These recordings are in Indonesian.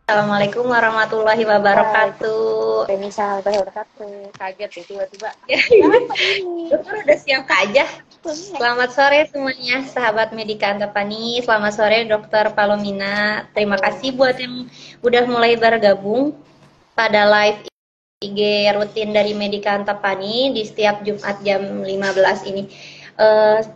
Assalamualaikum warahmatullahi wabarakatuh. Waalaikumsalam warahmatullahi wabarakatuh. Kaget ya tiba-tiba. Ya, Ada apa ini? dokter udah siap aja. Benar. Selamat sore semuanya, sahabat Medika Antapani. Selamat sore, Dokter Palomina. Terima Halo. kasih buat yang udah mulai bergabung pada live IG rutin dari Medika Antapani di setiap Jumat jam 15 ini.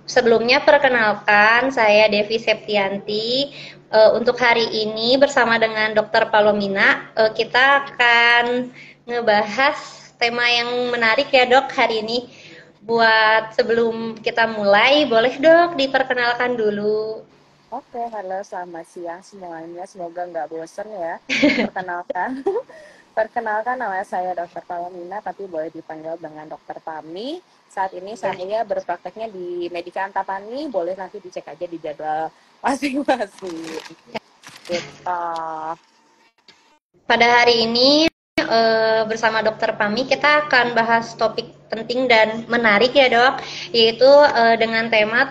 Sebelumnya perkenalkan, saya Devi Septianti. Untuk hari ini bersama dengan Dokter Palomina, kita akan ngebahas tema yang menarik ya dok hari ini. Buat sebelum kita mulai, boleh dok diperkenalkan dulu. Oke, halo, selamat siang semuanya. Semoga nggak bosen ya. Perkenalkan, perkenalkan nama saya Dr. Palomina, tapi boleh dipanggil dengan Dr. Pami. Saat ini saya berprakteknya di Medika Antapani. Boleh nanti dicek aja di jadwal masing-masing. Gitu. Pada hari ini bersama Dokter Pami kita akan bahas topik penting dan menarik ya dok, yaitu dengan tema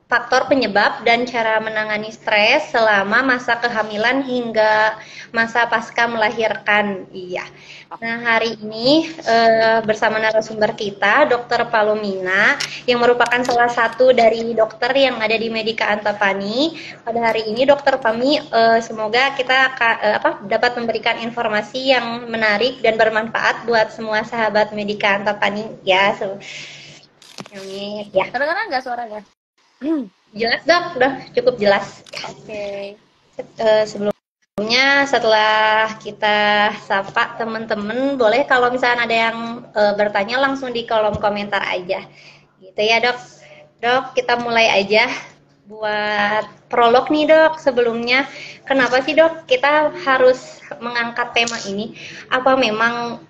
faktor penyebab dan cara menangani stres selama masa kehamilan hingga masa pasca melahirkan. Iya. Nah hari ini bersama narasumber kita Dokter Palomina yang merupakan salah satu dari dokter yang ada di Medika Antapani. Pada hari ini Dokter Pami semoga kita dapat memberikan informasi yang menarik dan bermanfaat buat semua sahabat Medika Antapani ya. Amin. Ya. Kedengeran nggak suaranya? Jelas dok, udah cukup jelas. Oke. Sebelumnya setelah kita sapa teman-teman, boleh kalau misalnya ada yang bertanya langsung di kolom komentar aja. Gitu ya dok. Dok, kita mulai aja buat prolog nih dok. Sebelumnya, kenapa sih dok kita harus mengangkat tema ini? Apa memang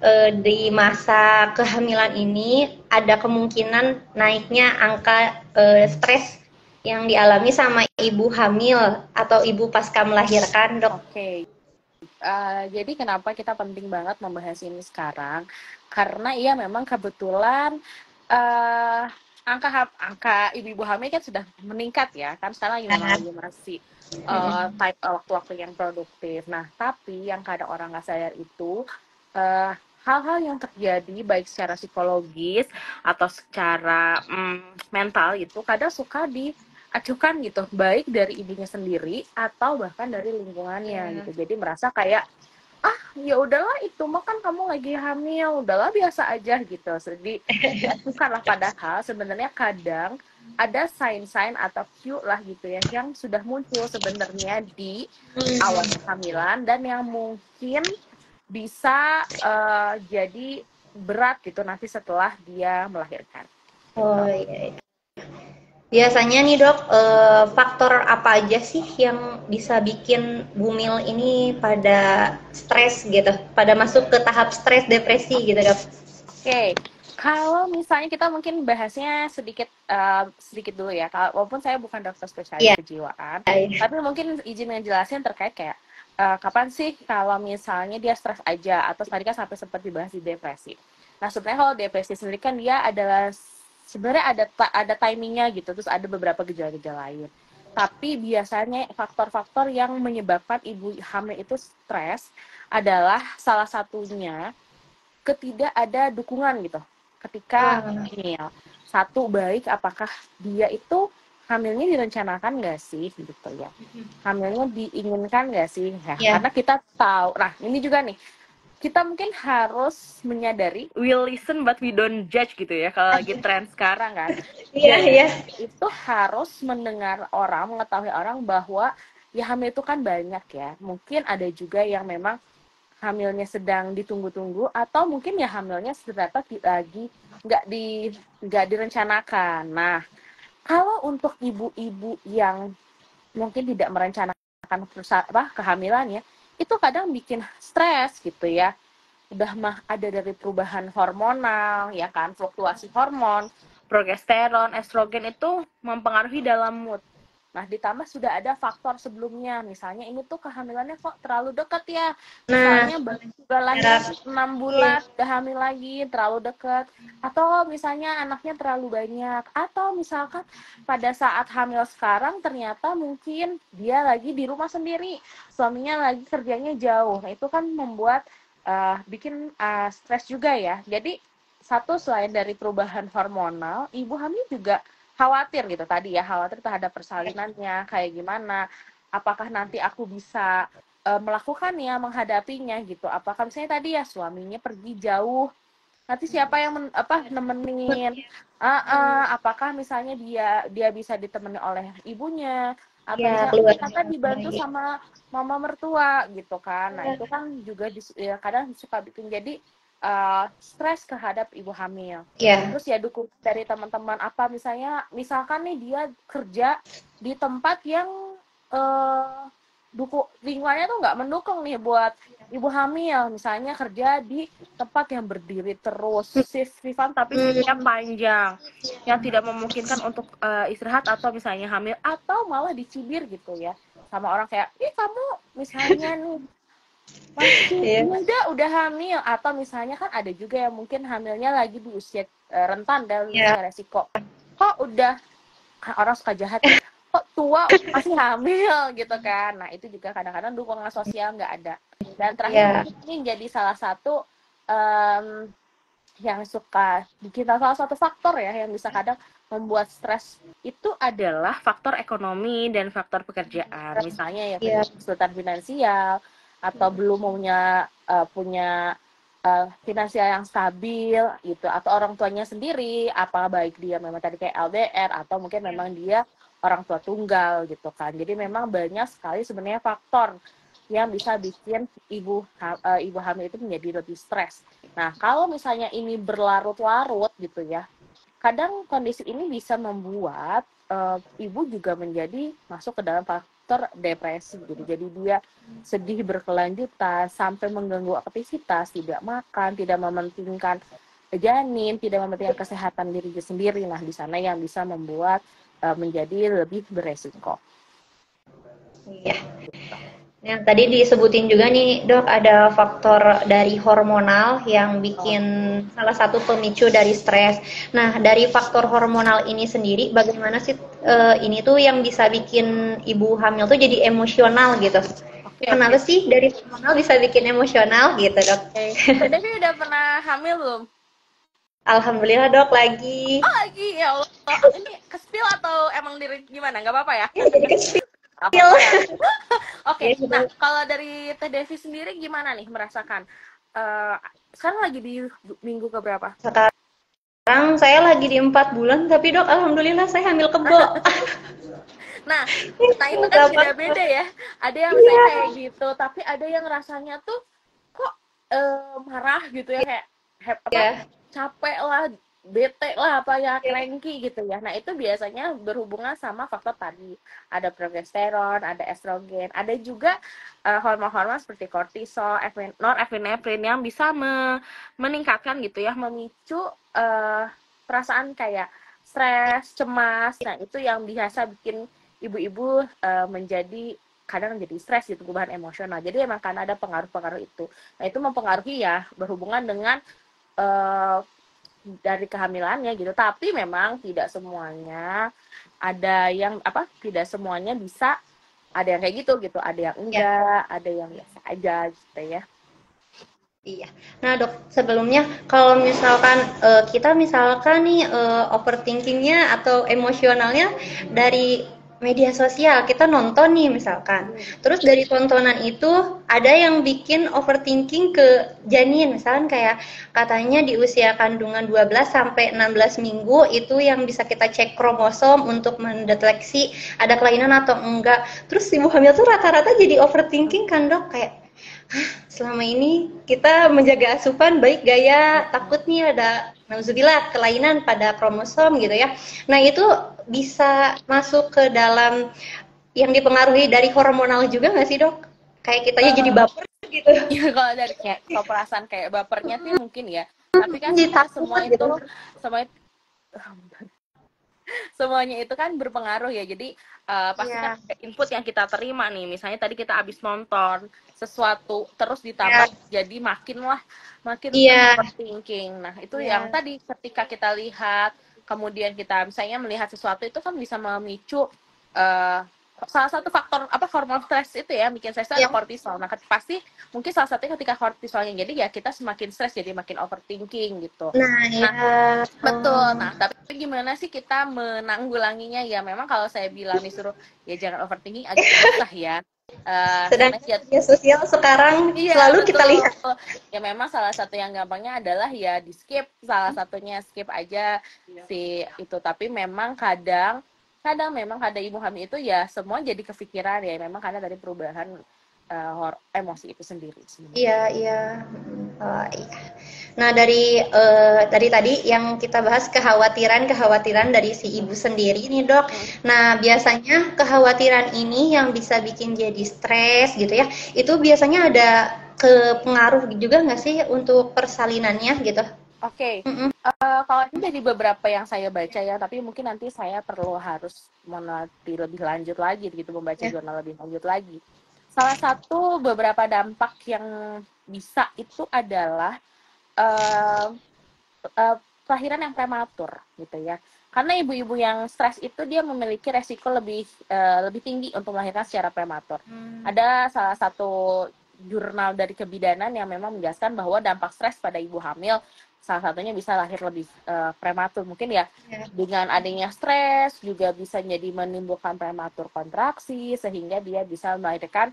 di masa kehamilan ini ada kemungkinan naiknya angka stres yang dialami sama ibu hamil atau ibu pasca melahirkan dok? Oke. Jadi kenapa kita penting banget membahas ini sekarang? Karena iya memang kebetulan uh, angka ibu-ibu hamil kan sudah meningkat ya, kan sekarang lagi masih type waktu-waktu yang produktif. Nah, tapi yang kadang orang nggak sadar itu uh, hal-hal yang terjadi baik secara psikologis atau secara mental itu kadang suka diacuhkan gitu, baik dari ibunya sendiri atau bahkan dari lingkungannya gitu. Jadi merasa kayak ya udahlah itu mah kan kamu lagi hamil, udahlah biasa aja gitu. Jadi bukanlah, padahal sebenarnya kadang ada sign-sign atau cue lah gitu ya yang sudah muncul sebenarnya di awal kehamilan dan yang mungkin bisa jadi berat gitu nanti setelah dia melahirkan. Oh iya. Biasanya nih dok, faktor apa aja sih yang bisa bikin bumil ini pada stres gitu, pada masuk ke tahap stres depresi gitu dok? Oke, kalau misalnya kita mungkin bahasnya sedikit dulu ya. Walaupun saya bukan dokter spesialis Iya. kejiwaan, Iya. tapi mungkin izin ngejelasin terkait kayak kapan sih kalau misalnya dia stres aja atau tadi kan sampai sempat dibahas di depresi. Nah, sebenarnya kalau depresi sendiri kan dia adalah sebenarnya ada timingnya gitu, terus ada beberapa gejala-gejala lain. Tapi biasanya faktor-faktor yang menyebabkan ibu hamil itu stres adalah salah satunya ketidak ada dukungan gitu ketika hamil. Satu, baik apakah dia itu hamilnya direncanakan nggak sih gitu ya, hamilnya diinginkan nggak sih ya, Iya. karena kita tahu. Nah, ini juga nih kita mungkin harus menyadari we listen but we don't judge gitu ya, kalau lagi tren sekarang kan. Iya. Jadi Iya. itu harus mendengar orang, mengetahui orang bahwa ya hamil itu kan banyak ya, mungkin ada juga yang memang hamilnya sedang ditunggu-tunggu atau mungkin ya hamilnya ternyata lagi nggak direncanakan. Nah, kalau untuk ibu-ibu yang mungkin tidak merencanakan kehamilannya, itu kadang bikin stres gitu ya. Udah mah ada dari perubahan hormonal, ya kan, fluktuasi hormon, progesteron, estrogen itu mempengaruhi dalam mood. Nah, ditambah sudah ada faktor sebelumnya, misalnya ini tuh kehamilannya kok terlalu dekat ya, Nah, misalnya baru lahiran 6 bulan udah hamil lagi, terlalu dekat, atau misalnya anaknya terlalu banyak, atau misalkan pada saat hamil sekarang ternyata mungkin dia lagi di rumah sendiri, suaminya lagi kerjanya jauh. Nah, itu kan membuat bikin stres juga ya. Jadi satu, selain dari perubahan hormonal, ibu hamil juga khawatir gitu tadi ya, khawatir terhadap persalinannya kayak gimana, apakah nanti aku bisa melakukannya, menghadapinya gitu, apakah misalnya tadi ya suaminya pergi jauh, nanti siapa yang nemenin, apakah misalnya dia bisa ditemani oleh ibunya, atau ya misalnya keluarga. ternyata dibantu sama mama mertua gitu kan. Nah itu kan juga ya, kadang suka bikin jadi stres terhadap ibu hamil. Ya, Terus ya dukungan dari teman-teman, apa misalkan nih dia kerja di tempat yang lingkungannya tuh nggak mendukung nih buat ibu hamil, misalnya kerja di tempat yang berdiri terus, shiftan tapi shiftnya panjang, yang tidak memungkinkan untuk istirahat, atau misalnya hamil, atau malah dicibir gitu ya sama orang kayak, ih kamu misalnya nih masih muda udah hamil, atau misalnya kan ada juga yang mungkin hamilnya lagi di usia rentan dan usia resiko, kok udah, orang suka jahat ya, kok tua masih hamil gitu kan. Nah itu juga kadang-kadang dukungan sosial nggak ada. Dan terakhir ini jadi salah satu yang suka bikin, salah satu faktor ya yang bisa kadang membuat stres itu adalah faktor ekonomi dan faktor pekerjaan. Misalnya ya kesulitan finansial, atau belum punya finansial yang stabil gitu, atau orang tuanya sendiri, apa baik dia memang tadi kayak LDR, atau mungkin memang dia orang tua tunggal gitu kan. Jadi memang banyak sekali sebenarnya faktor yang bisa bikin ibu hamil itu menjadi lebih stres. Nah, kalau misalnya ini berlarut-larut gitu ya, kadang kondisi ini bisa membuat ibu juga menjadi masuk ke dalam faktor depresi gitu. Jadi dia sedih berkelanjutan sampai mengganggu aktivitas, tidak makan, tidak mementingkan janin, tidak mementingkan kesehatan diri sendiri. Nah, di sana yang bisa membuat menjadi lebih beresiko. Iya. Yang tadi disebutin juga nih dok, ada faktor dari hormonal yang bikin salah satu pemicu dari stres. Nah dari faktor hormonal ini sendiri, bagaimana sih ini tuh yang bisa bikin ibu hamil tuh jadi emosional gitu? Kenapa sih dari hormonal bisa bikin emosional gitu dok? Teh Devi udah pernah hamil belum? Alhamdulillah dok, lagi. Oh lagi, ya Allah. Ini kespil atau emang diri gimana? Gak apa-apa ya? Ya jadi kecil. Oke, nah kalau dari Teh Devi sendiri gimana nih merasakan? Sekarang lagi di minggu keberapa? Sekarang saya lagi di 4 bulan, tapi dok alhamdulillah saya hamil kebo. Nah itu kan beda-beda ya. Ada yang misalnya kayak gitu, tapi ada yang rasanya tuh kok marah gitu ya, kayak capek lah, bete lah, apa ya, cranky gitu ya. Nah itu biasanya berhubungan sama faktor tadi, ada progesteron, ada estrogen, ada juga hormon-hormon seperti kortisol, norepinefrin yang bisa meningkatkan gitu ya, memicu perasaan kayak stres, cemas. Nah itu yang biasa bikin ibu-ibu menjadi kadang jadi stres gitu, perubahan emosional. Jadi emang karena ada pengaruh-pengaruh itu. Nah itu mempengaruhi ya, berhubungan dengan dari kehamilannya gitu. Tapi memang tidak semuanya, ada yang tidak semuanya bisa, ada yang kayak gitu, ada yang enggak, ada yang biasa aja gitu ya. Iya. Nah dok, sebelumnya kalau misalkan kita misalkan nih overthinkingnya atau emosionalnya dari media sosial, kita nonton nih misalkan, terus dari tontonan itu ada yang bikin overthinking ke janin, misalkan kayak katanya di usia kandungan 12 sampai 16 minggu itu yang bisa kita cek kromosom untuk mendeteksi ada kelainan atau enggak. Terus ibu hamil tuh rata-rata jadi overthinking kan dok, kayak selama ini kita menjaga asupan baik gaya, takut nih ada nauzubillah kelainan pada kromosom gitu ya. Nah itu bisa masuk ke dalam yang dipengaruhi dari hormonal juga nggak sih dok? Kayak kitanya jadi baper gitu. Ya kalau dari kalau perasaan kayak bapernya sih mungkin ya. Tapi kan semua itu semuanya itu kan berpengaruh ya. Jadi pasti kan Iya, ada input yang kita terima nih. Misalnya tadi kita habis nonton sesuatu terus iya, ditambah jadi makin iya, overthinking. Nah, itu yang iya, tadi ketika kita lihat, kemudian kita misalnya melihat sesuatu itu kan bisa memicu eh, salah satu faktor apa hormon stres itu ya bikin stres itu ada iya. kortisol. Nah, pasti mungkin salah satunya ketika kortisolnya jadi ya kita semakin stres jadi makin overthinking gitu. Nah, Nah, iya. betul. Oh. Nah, tapi gimana sih kita menanggulanginya ya? Memang kalau saya bilang disuruh ya jangan overthinking agak susah ya. Sedangkan Sebenarnya ya, media sosial sekarang iya selalu kita betul. lihat. Ya memang salah satu yang gampangnya adalah ya di skip, salah satunya skip aja si itu. Tapi memang kadang kadang memang ada ibu hamil itu ya semua jadi kepikiran ya memang karena dari perubahan emosi itu sendiri sebenarnya. Iya, iya. Oh, iya. Nah, dari tadi yang kita bahas kekhawatiran-kekhawatiran dari si ibu sendiri nih, Dok. Hmm. Nah, biasanya kekhawatiran ini yang bisa bikin jadi stres gitu ya, itu biasanya ada pengaruh juga nggak sih untuk persalinannya gitu? Oke, Mm-mm. kalau ini dari beberapa yang saya baca ya, tapi mungkin nanti saya perlu harus meneliti lebih lanjut lagi gitu, membaca Ya. jurnal lebih lanjut lagi. Salah satu beberapa dampak yang bisa itu adalah eh, kelahiran yang prematur gitu ya. Karena ibu-ibu yang stres itu dia memiliki resiko lebih tinggi untuk melahirkan secara prematur. Hmm. Ada salah satu jurnal dari kebidanan yang memang menjelaskan bahwa dampak stres pada ibu hamil salah satunya bisa lahir lebih prematur. Mungkin ya Ya. dengan adanya stres juga bisa jadi menimbulkan prematur kontraksi sehingga dia bisa melahirkan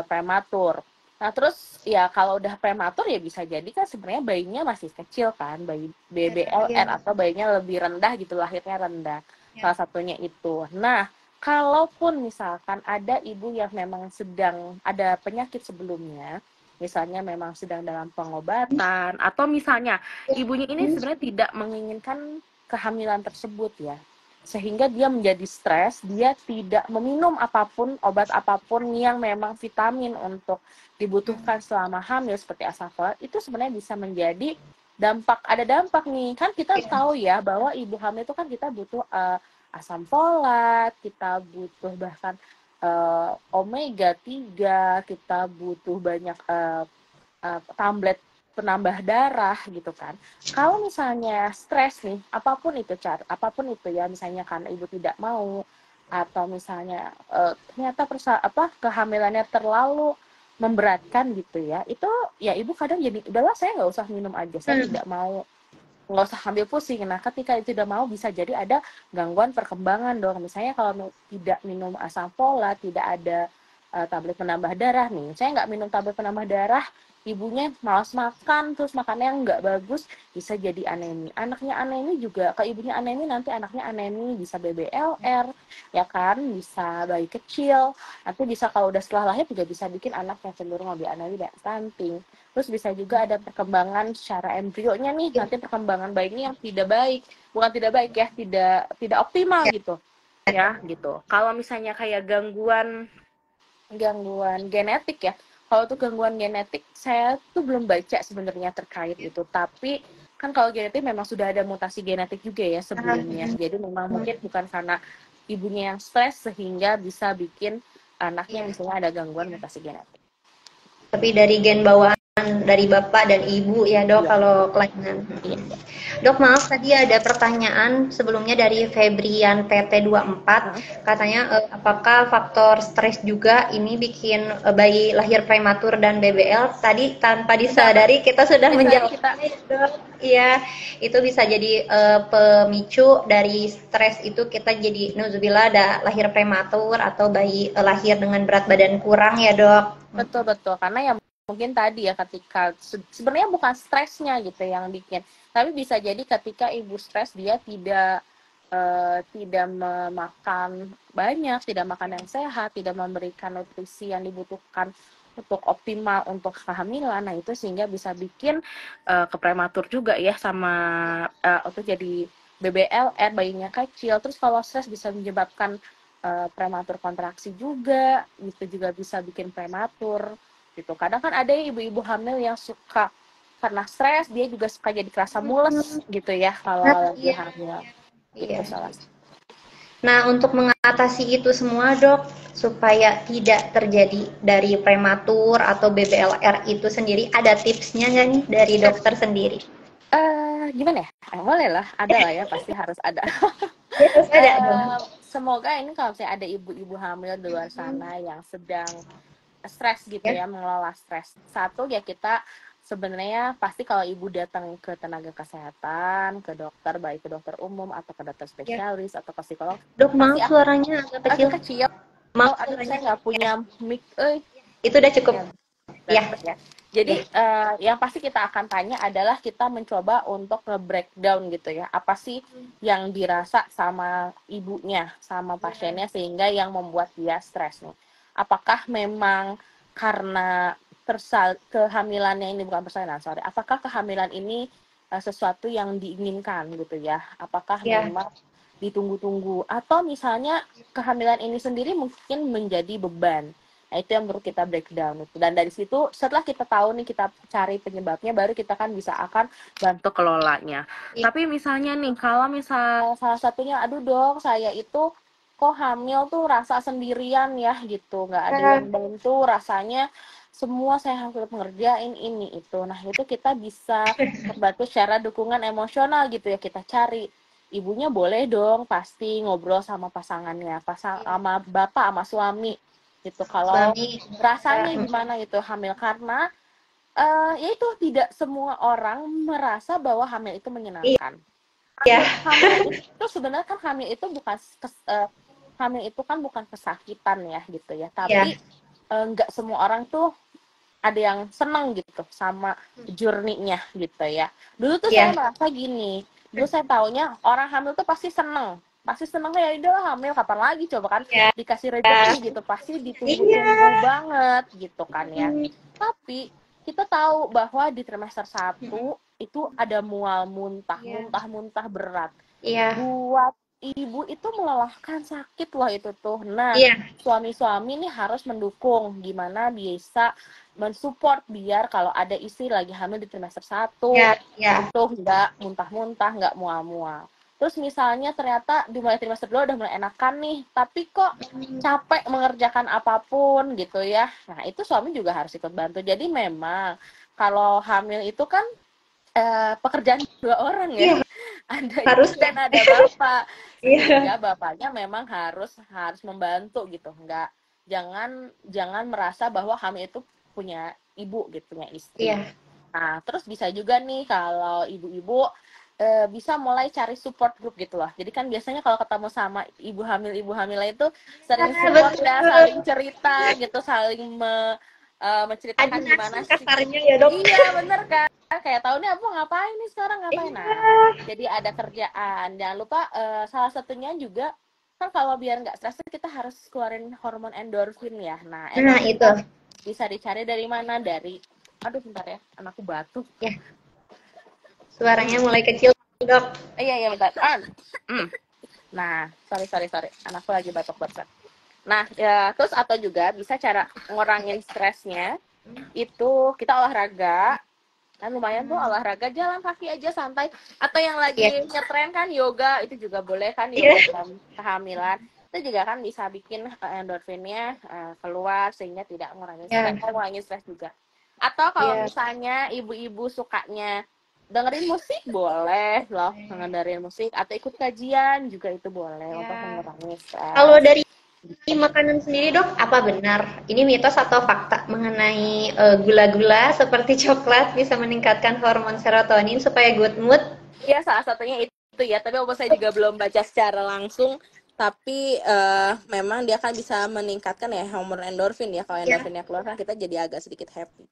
prematur. Nah, terus ya kalau udah prematur ya bisa jadi kan sebenarnya bayinya masih kecil kan, bayi Ya, BBLR ya, atau bayinya lebih rendah gitu, lahirnya rendah. ya. Salah satunya itu. Nah, kalaupun misalkan ada ibu yang memang sedang ada penyakit sebelumnya, misalnya memang sedang dalam pengobatan, atau misalnya ibunya ini sebenarnya tidak menginginkan kehamilan tersebut ya, sehingga dia menjadi stres, dia tidak meminum apapun, obat apapun yang memang vitamin untuk dibutuhkan selama hamil seperti asam folat itu sebenarnya bisa menjadi ada dampak nih kan kita Ya. tahu ya bahwa ibu hamil itu kan kita butuh asam folat, kita butuh bahkan omega 3, kita butuh banyak tablet penambah darah gitu kan. Kalau misalnya stres nih, apapun itu ya, misalnya karena ibu tidak mau atau misalnya ternyata kehamilannya terlalu memberatkan gitu ya, itu ya ibu kadang jadi udahlah saya nggak usah minum aja, saya Hmm. tidak mau, nggak usah ambil pusing. Nah, ketika itu tidak mau bisa jadi ada gangguan perkembangan dong. Misalnya kalau tidak minum asam folat, tidak ada tablet penambah darah nih. Saya nggak minum tablet penambah darah, ibunya malas makan, terus makannya nggak bagus, bisa jadi anemi. Anaknya anemi juga, ke ibunya anemi, nanti anaknya anemi, bisa BBLR, ya kan, bisa bayi kecil, nanti bisa kalau udah setelah lahir juga bisa bikin anak yang cenderung lebih anemi dan stunting. Terus bisa juga ada perkembangan secara embrionya nih, Ya. nanti perkembangan bayinya yang tidak baik, bukan tidak baik ya, tidak optimal Ya. gitu. Ya, gitu. Kalau misalnya kayak gangguan gangguan genetik ya. Kalau tuh gangguan genetik, saya tuh belum baca sebenarnya terkait itu. Tapi kan kalau genetik memang sudah ada mutasi genetik juga ya sebelumnya. Jadi memang mungkin bukan karena ibunya yang stres sehingga bisa bikin anaknya Iya. misalnya ada gangguan mutasi genetik. Tapi dari gen bawaan dari bapak dan ibu ya, Dok, Iya, kalau kelainan. iya. Dok, maaf tadi ada pertanyaan sebelumnya dari Febrian PT24. Heeh. Katanya apakah faktor stres juga ini bikin bayi lahir prematur dan BBL? Tadi tanpa Udah disadari kita sudah tadi kita menjawabnya, ya, Dok. Iya, itu bisa jadi pemicu dari stres itu kita jadi nuzubillah ada lahir prematur atau bayi lahir dengan berat badan kurang ya, Dok. betul karena ya mungkin tadi ya ketika sebenarnya bukan stresnya gitu yang bikin, tapi bisa jadi ketika ibu stres dia tidak memakan banyak, tidak makan yang sehat, tidak memberikan nutrisi yang dibutuhkan untuk optimal untuk kehamilan. Nah, itu sehingga bisa bikin keprematur juga ya sama untuk jadi BBLR bayinya kecil. Terus kalau stres bisa menyebabkan prematur kontraksi juga, itu juga bisa bikin prematur gitu. Kadang kan ada ibu-ibu hamil yang suka karena stres dia juga suka jadi kerasa mules gitu ya kalau lagi Iya, hamil. iya. Itu salah satu. Nah, untuk mengatasi itu semua, Dok, supaya tidak terjadi dari prematur atau BBLR itu sendiri, ada tipsnya nggak nih dari dokter sendiri? Gimana ya? Boleh lah, ada lah ya, pasti harus ada. Ya, harus ada dong. Semoga ini kalau misalnya ada ibu-ibu hamil di luar sana yang sedang stres gitu Ya, ya, mengelola stres. Satu ya, kita sebenarnya pasti kalau ibu datang ke tenaga kesehatan, ke dokter, baik ke dokter umum atau ke dokter ya. spesialis atau ke psikolog, Dok, pasti maaf suaranya agak kecil. agak kecil. Maaf Aduh, suaranya. saya nggak Ya, punya mic. itu udah cukup. Ya, Ya, cepet ya. Jadi ya. yang pasti kita akan tanya adalah kita mencoba untuk nge-breakdown gitu ya. Apa sih yang dirasa sama ibunya, sama pasiennya sehingga yang membuat dia stres nih. Apakah memang karena kehamilannya ini bukan persalinan, sorry. Apakah kehamilan ini sesuatu yang diinginkan gitu ya? Apakah Ya, memang ditunggu-tunggu atau misalnya kehamilan ini sendiri mungkin menjadi beban. Nah, itu yang perlu kita breakdown itu. Dan dari situ setelah kita tahu nih, kita cari penyebabnya, baru kita kan bisa akan bantu kelolanya. ya. Tapi misalnya nih, kalau misal salah satunya, aduh dong, saya itu kok hamil tuh rasa sendirian ya gitu, nggak ada yang bantu, rasanya semua saya harus ngerjain ini itu. Nah, itu kita bisa membantu secara dukungan emosional gitu ya, kita cari. Ibunya boleh dong pasti ngobrol sama pasangannya, sama bapak, sama suami gitu, kalau Suami. rasanya Ya, gimana gitu hamil, karena ya itu tidak semua orang merasa bahwa hamil itu menyenangkan. iya. Hamil itu sebenarnya kan hamil itu kan bukan kesakitan ya gitu ya, Iya. tapi nggak semua orang tuh ada yang seneng gitu sama journey-nya gitu ya. Dulu tuh saya Iya. merasa gini, dulu saya taunya orang hamil tuh pasti seneng ya udah hamil kapan lagi coba kan, Iya. dikasih rezeki gitu, pasti Iya. ditunggu-tunggu banget gitu kan ya. Tapi kita tahu bahwa di trimester 1 itu ada mual, muntah, Iya. muntah berat. Iya. Buat ibu itu melelahkan, sakit loh itu tuh. Nah, Iya. suami-suami nih harus mendukung gimana bisa mensupport biar kalau ada istri lagi hamil di trimester 1 Iya. Iya. itu nggak muntah-muntah, nggak mual-mual. Terus misalnya ternyata di mulai trimester 2 udah mulai enakan nih, tapi kok capek mengerjakan apapun gitu ya. Nah, itu suami juga harus ikut bantu. Jadi memang kalau hamil itu kan pekerjaan dua orang ya. Iya. Ada ibu Harusnya. dan ada bapak. Iya. Sehingga bapaknya memang harus membantu gitu. Jangan merasa bahwa hamil itu punya ibu gitu, punya istri. Iya. Nah, terus bisa juga nih kalau ibu-ibu bisa mulai cari support group gitu loh. Jadi kan biasanya kalau ketemu sama ibu hamil itu sering Ah, support ya, betul. saling cerita gitu, saling Adu menceritakan gimana nasib sih. kasarnya ya, Dok. Iya, bener kan? Kayak tahu nih apa ngapain nih sekarang, ngapain. Nah, Iya. jadi ada kerjaan. Jangan lupa salah satunya juga kan kalau biar nggak stres kita harus keluarin hormon endorfin ya. Nah, Nah, endorfin itu. kan bisa dicari dari mana? Dari, aduh bentar ya, anakku batuk. Ya, suaranya mulai kecil, Dok. Iya bentar. Nah, sorry, anakku lagi batuk banget. Nah, ya terus atau juga bisa cara ngurangin stresnya itu kita olahraga. Kan lumayan tuh olahraga, jalan kaki aja santai, atau yang Iya. lagi ngetren kan yoga, itu juga boleh kan, yoga Iya. dalam kehamilan itu juga kan bisa bikin endorfinnya keluar sehingga tidak mengurangi stres juga. Atau kalau Iya. misalnya ibu-ibu sukanya dengerin musik, boleh loh dengerin musik, atau ikut kajian juga itu boleh untuk Iya. mengurangi Kalau stres. dari makanan sendiri, Dok, apa benar ini mitos atau fakta mengenai gula-gula seperti coklat bisa meningkatkan hormon serotonin supaya good mood? Iya, salah satunya itu ya, tapi walaupun saya juga belum baca secara langsung, tapi memang dia kan bisa meningkatkan ya hormon endorfin ya. Kalau Ya. endorfinnya keluar kan kita jadi agak sedikit happy.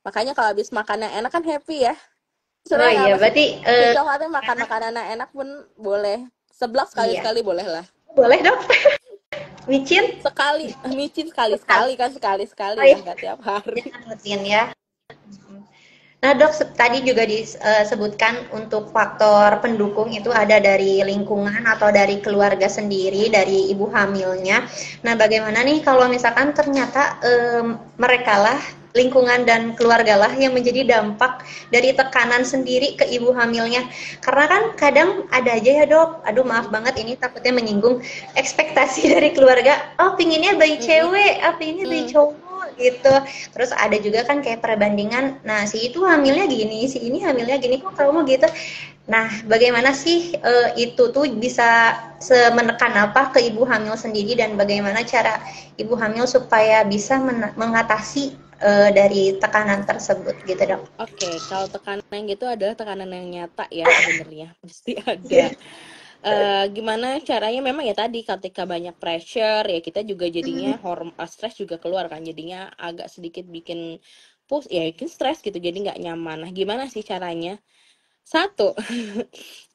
Makanya kalau habis makan yang enak kan happy ya. Oh Sebenarnya iya, nggak mesti berarti coklatnya, makan makanan yang enak pun boleh. Seblak iya. sekali-sekali boleh lah. Boleh, Dok. Micin? Sekali, micin Sekali. sekali-sekali kan, sekali-sekali Oh ya, iya, nggak tiap hari. jangan rutin ya. Nah, Dok, tadi juga disebutkan untuk faktor pendukung itu ada dari lingkungan atau dari keluarga sendiri, dari ibu hamilnya. Nah, bagaimana nih kalau misalkan ternyata mereka lah lingkungan dan keluarga lah yang menjadi dampak dari tekanan sendiri ke ibu hamilnya. Karena kan kadang ada aja ya dok, aduh maaf banget ini takutnya menyinggung ekspektasi dari keluarga, oh pinginnya bayi Mm-mm. cewek, ah pinginnya bayi Mm. cowok gitu. Terus ada juga kan kayak perbandingan, nah si itu hamilnya gini, si ini hamilnya gini, kok kamu gitu. Nah, bagaimana sih itu tuh bisa semenekan apa ke ibu hamil sendiri dan bagaimana cara ibu hamil supaya bisa mengatasi dari tekanan tersebut gitu dok? Oke, kalau tekanan gitu adalah tekanan yang nyata ya sebenarnya pasti ada. Gimana caranya memang ya tadi ketika banyak pressure ya kita juga jadinya stres juga keluar kan jadinya agak sedikit bikin push ya bikin stres gitu jadi nggak nyaman. Nah gimana sih caranya? Satu,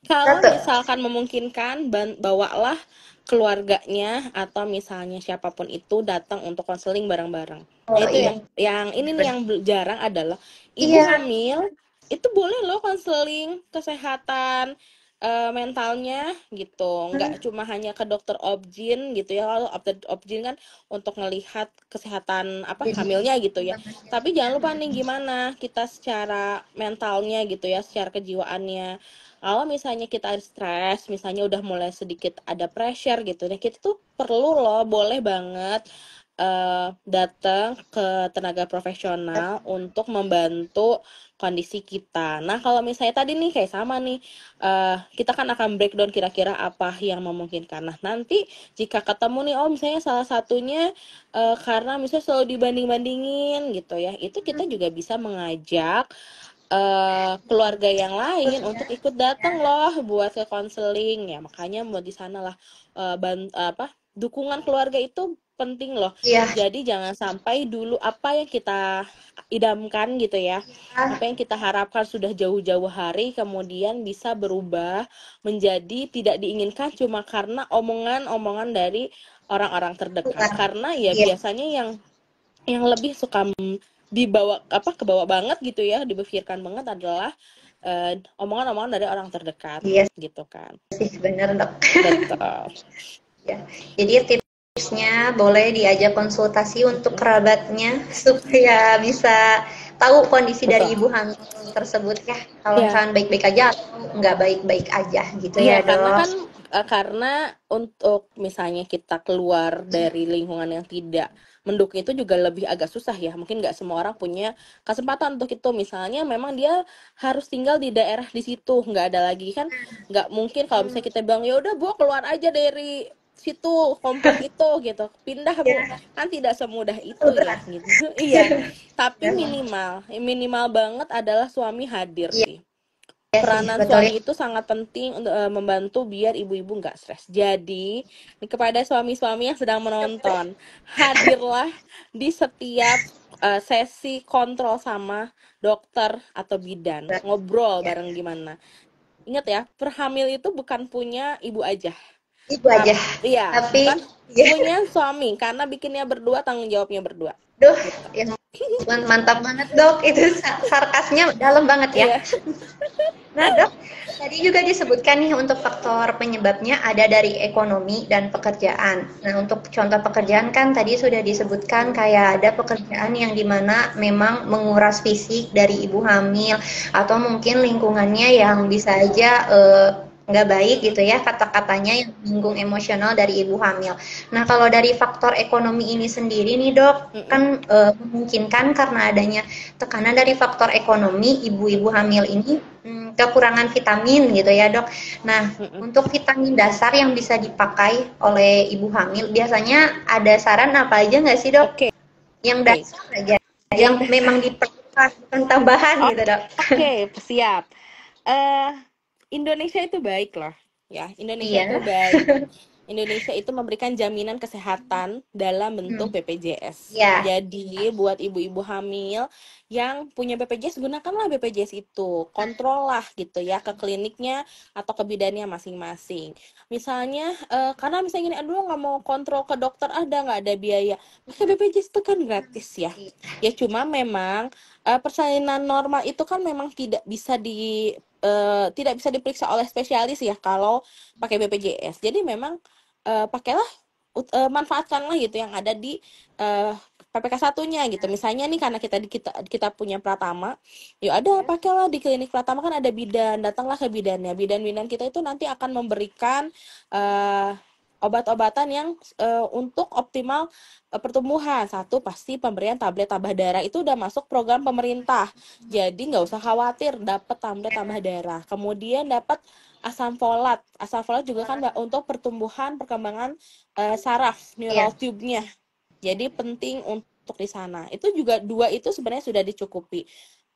kalau Satu. misalkan memungkinkan, bawalah keluarganya atau misalnya siapapun itu datang untuk konseling bareng-bareng. Nah Oh itu iya. yang ini nih yang jarang adalah ibu Iya. hamil itu boleh loh konseling kesehatan mentalnya gitu, nggak cuma hanya ke dokter obgyn gitu ya. Kalau dokter obgyn kan untuk ngelihat kesehatan apa Jadi hamilnya gitu ya. perkembangannya. Tapi jangan lupa nih gimana kita secara mentalnya gitu ya, secara kejiwaannya. Kalau misalnya kita stres, misalnya udah mulai sedikit ada pressure gitu, nah kita tuh perlu loh, boleh banget datang ke tenaga profesional untuk membantu kondisi kita. Nah, kalau misalnya tadi nih kayak sama nih, kita kan akan breakdown kira-kira apa yang memungkinkan. Nah, nanti jika ketemu nih, oh misalnya salah satunya karena misalnya selalu dibanding-bandingin gitu ya, itu kita juga bisa mengajak keluarga yang lain untuk ikut datang loh buat ke konseling ya makanya mau di sana lah apa dukungan keluarga itu penting loh Iya. jadi jangan sampai dulu apa yang kita idamkan gitu ya apa yang kita harapkan sudah jauh-jauh hari kemudian bisa berubah menjadi tidak diinginkan cuma karena omongan-omongan dari orang-orang terdekat Bukan. karena ya Iya. biasanya yang lebih suka dibawa apa kebawa banget gitu ya dipikirkan banget adalah omongan-omongan dari orang terdekat Iya gitu kan sih bener dok. betul. Ya. Jadi tipsnya boleh diajak konsultasi untuk Mm-mm. kerabatnya supaya bisa tahu kondisi dari Betul ibu hamil tersebut ya. Kalau ya. misalnya baik-baik aja atau nggak baik-baik aja gitu Iya, ya karena dok. kan karena untuk misalnya kita keluar dari lingkungan yang tidak mendukung itu juga lebih agak susah ya. Mungkin nggak semua orang punya kesempatan untuk itu. Misalnya memang dia harus tinggal di daerah di situ, nggak ada lagi kan. Nggak mungkin kalau misalnya kita bilang ya udah bu keluar aja dari situ komplek itu gitu, pindah bu. Ya, Kan tidak semudah itu itu ya berat. gitu. Iya, tapi Ya, minimal banget adalah suami hadir iya sih. ya sih Peranan betul ya. suami itu sangat penting untuk membantu biar ibu-ibu nggak stres. Jadi, kepada suami-suami yang sedang menonton, hadirlah di setiap sesi kontrol sama dokter atau bidan. Ngobrol Ya. bareng gimana. Ingat ya, perhamil itu bukan punya ibu aja. Itu aja. Iya, Tapi bukan ya, punya suami karena bikinnya berdua, tanggung jawabnya berdua. duh, Gitu. ya mantap banget dok. Itu sarkasnya dalam banget ya. Iya. Nah, Dok, tadi juga disebutkan nih untuk faktor penyebabnya ada dari ekonomi dan pekerjaan. Nah, untuk contoh pekerjaan kan tadi sudah disebutkan Mm, kayak ada pekerjaan yang dimana memang menguras fisik dari ibu hamil atau mungkin lingkungannya yang bisa aja nggak baik mm, gitu ya kata-katanya yang menyinggung emosional dari ibu hamil. Nah, kalau dari faktor ekonomi ini sendiri nih dok, mm, mm, kan memungkinkan karena adanya tekanan dari faktor ekonomi ibu-ibu hamil ini kekurangan vitamin gitu ya dok. Nah mm, mm. untuk vitamin dasar yang bisa dipakai oleh ibu hamil biasanya ada saran apa aja nggak sih dok? Oke. Yang dasar aja, Yang yang memang diperlukan bukan tambahan gitu dok. Oke, siap. eh Indonesia itu baik loh, ya. Indonesia itu Iya. baik. Indonesia itu memberikan jaminan kesehatan dalam bentuk Hmm. BPJS. Ya. Jadi buat ibu-ibu hamil yang punya BPJS gunakanlah BPJS itu, kontrol lah gitu ya ke kliniknya atau ke bidannya masing-masing. Misalnya karena misalnya gini, aduh nggak mau kontrol ke dokter ada nggak ada biaya, pakai BPJS itu kan gratis ya. Ya cuma memang persalinan normal itu kan memang tidak bisa diperiksa oleh spesialis ya kalau pakai BPJS. Jadi memang pakailah manfaatkanlah gitu yang ada di uh, PPK satunya gitu. Misalnya nih karena kita punya Pratama, yuk ada pakailah di klinik Pratama kan ada bidan, datanglah ke bidannya. Bidan-bidan kita itu nanti akan memberikan eh, obat-obatan yang untuk optimal pertumbuhan. Satu pasti pemberian tablet tambah darah itu udah masuk program pemerintah. Jadi nggak usah khawatir dapat tablet tambah darah. Kemudian dapat asam folat. Asam folat juga kan untuk pertumbuhan perkembangan saraf neural Iya. tube-nya. Jadi penting untuk di sana. Itu juga dua itu sebenarnya sudah dicukupi.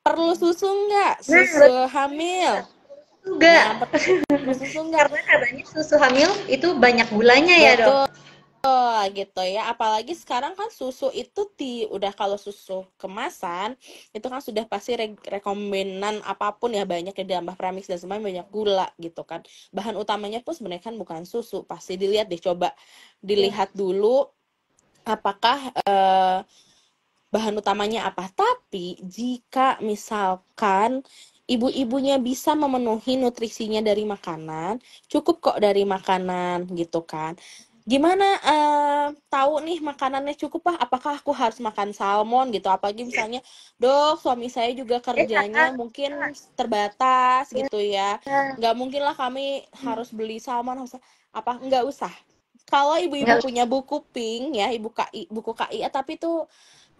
Perlu susu nggak? Nah, Susu hamil. juga. Nah, perlu susu nggak? Karena katanya susu hamil itu banyak gulanya ya, Dok. Betul gitu ya. Apalagi sekarang kan susu itu udah kalau susu kemasan itu kan sudah pasti rekomenan apapun ya banyak ya ditambah premix dan semuanya banyak gula gitu kan. Bahan utamanya pun sebenarnya kan bukan susu. Pasti dilihat deh, coba dilihat dulu apakah bahan utamanya apa. Tapi jika misalkan ibu-ibunya bisa memenuhi nutrisinya dari makanan, cukup kok dari makanan gitu kan. Gimana tahu nih makanannya cukup Pak? Apakah aku harus makan salmon gitu? Apalagi misalnya, Dok, suami saya juga kerjanya mungkin terbatas gitu ya. Nggak mungkin lah kami harus beli salmon, apa nggak usah. Kalau ibu-ibu Enggak. punya buku pink ya, buku KI, tapi itu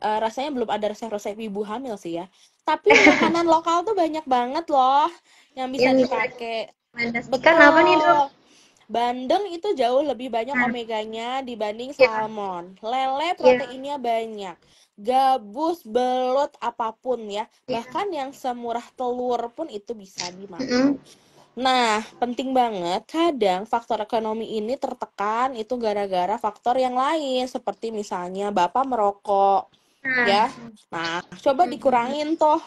rasanya belum ada resep-resep ibu hamil sih ya. Tapi makanan lokal tuh banyak banget loh yang bisa Yang dipakai. rekomendasikan apa nih, Dok? Betul. Bandeng itu jauh lebih banyak Nah, omeganya dibanding ya, salmon. Lele ya, proteinnya banyak. Gabus, belut, apapun ya. ya. Bahkan yang semurah telur pun itu bisa Mm-mm. dimakan. Nah, penting banget. Kadang faktor ekonomi ini tertekan itu gara-gara faktor yang lain. Seperti misalnya Bapak merokok Nah, ya. Nah, coba mm-mm. dikurangin toh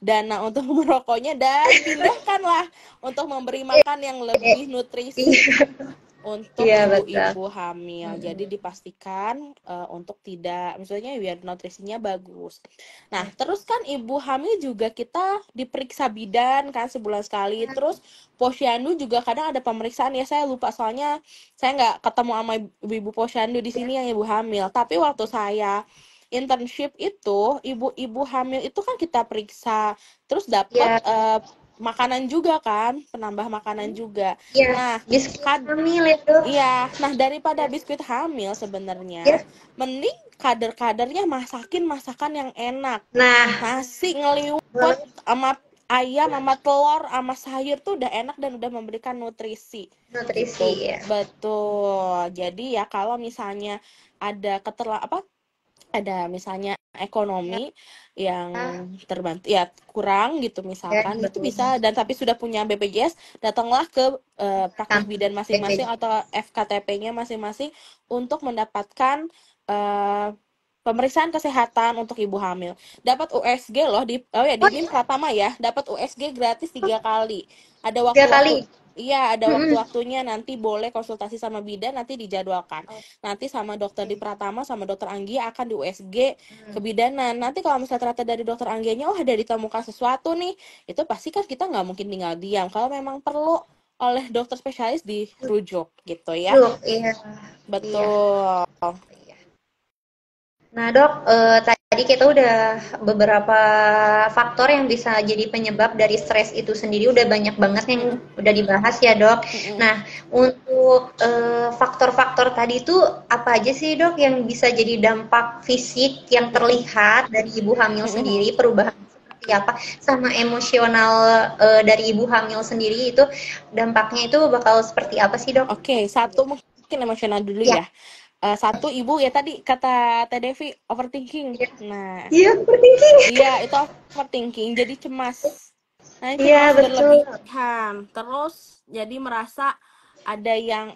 dana untuk merokoknya dan pindahkanlah untuk memberi makan yang lebih nutrisi Iya, untuk iya betul. ibu-ibu hamil. Jadi Mm-mm. dipastikan untuk tidak, misalnya biar nutrisinya bagus. Nah, Ya. terus kan ibu hamil juga kita diperiksa bidan kan sebulan sekali. Terus posyandu juga kadang ada pemeriksaan ya. Saya lupa soalnya saya nggak ketemu sama ibu-ibu posyandu di sini yang ibu hamil. Tapi waktu saya internship itu ibu-ibu hamil itu kan kita periksa terus dapat Ya, makanan juga kan, penambah makanan juga. ya, Nah, biskuit kad hamil itu. iya, nah daripada biskuit hamil sebenarnya Ya. mending kader-kadernya masakin masakan yang enak. Nah, Nasi ngeliwet sama ayam sama telur sama sayur tuh udah enak dan udah memberikan nutrisi nutrisi gitu. ya. Betul. Jadi ya kalau misalnya ada ada misalnya ekonomi yang terbantu ya kurang gitu Ya, misalkan itu betul. bisa dan tapi sudah punya BPJS datanglah ke praktik Kantor bidan masing-masing BPJS. atau FKTP-nya masing-masing untuk mendapatkan eh, pemeriksaan kesehatan untuk ibu hamil. Dapat USG loh di Oh, BIM Pratama ya, dapat USG gratis 3 kali. Ada 3 kali. waktu-waktu. Iya, ada Mm-mm. waktu-waktunya nanti boleh konsultasi sama bidan nanti dijadwalkan. Nanti sama dokter di Pratama sama dokter Anggi akan di USG kebidanan. Nanti kalau misalnya ternyata dari dokter Anggianya ada ditemukan sesuatu nih, itu pasti kan kita nggak mungkin tinggal diam. Kalau memang perlu oleh dokter spesialis dirujuk gitu ya. Yuk, iya, iya, Betul. iya. Nah, Dok, tadi kita udah beberapa faktor yang bisa jadi penyebab dari stres itu sendiri udah banyak banget yang Mm-mm, udah dibahas ya, Dok. mm-mm. Nah, untuk faktor-faktor tadi itu apa aja sih, Dok, yang bisa jadi dampak fisik yang Mm-mm, terlihat dari ibu hamil mm-mm. sendiri, perubahan seperti apa, sama emosional dari ibu hamil sendiri itu dampaknya itu bakal seperti apa sih, Dok? Oke, satu mungkin emosional dulu Ya, ya. Satu ibu ya tadi kata Teh Devi overthinking. iya, Nah, iya, overthinking. iya itu overthinking jadi cemas. Nah, Iya, cemas betul. berlebihan. Terus jadi merasa ada yang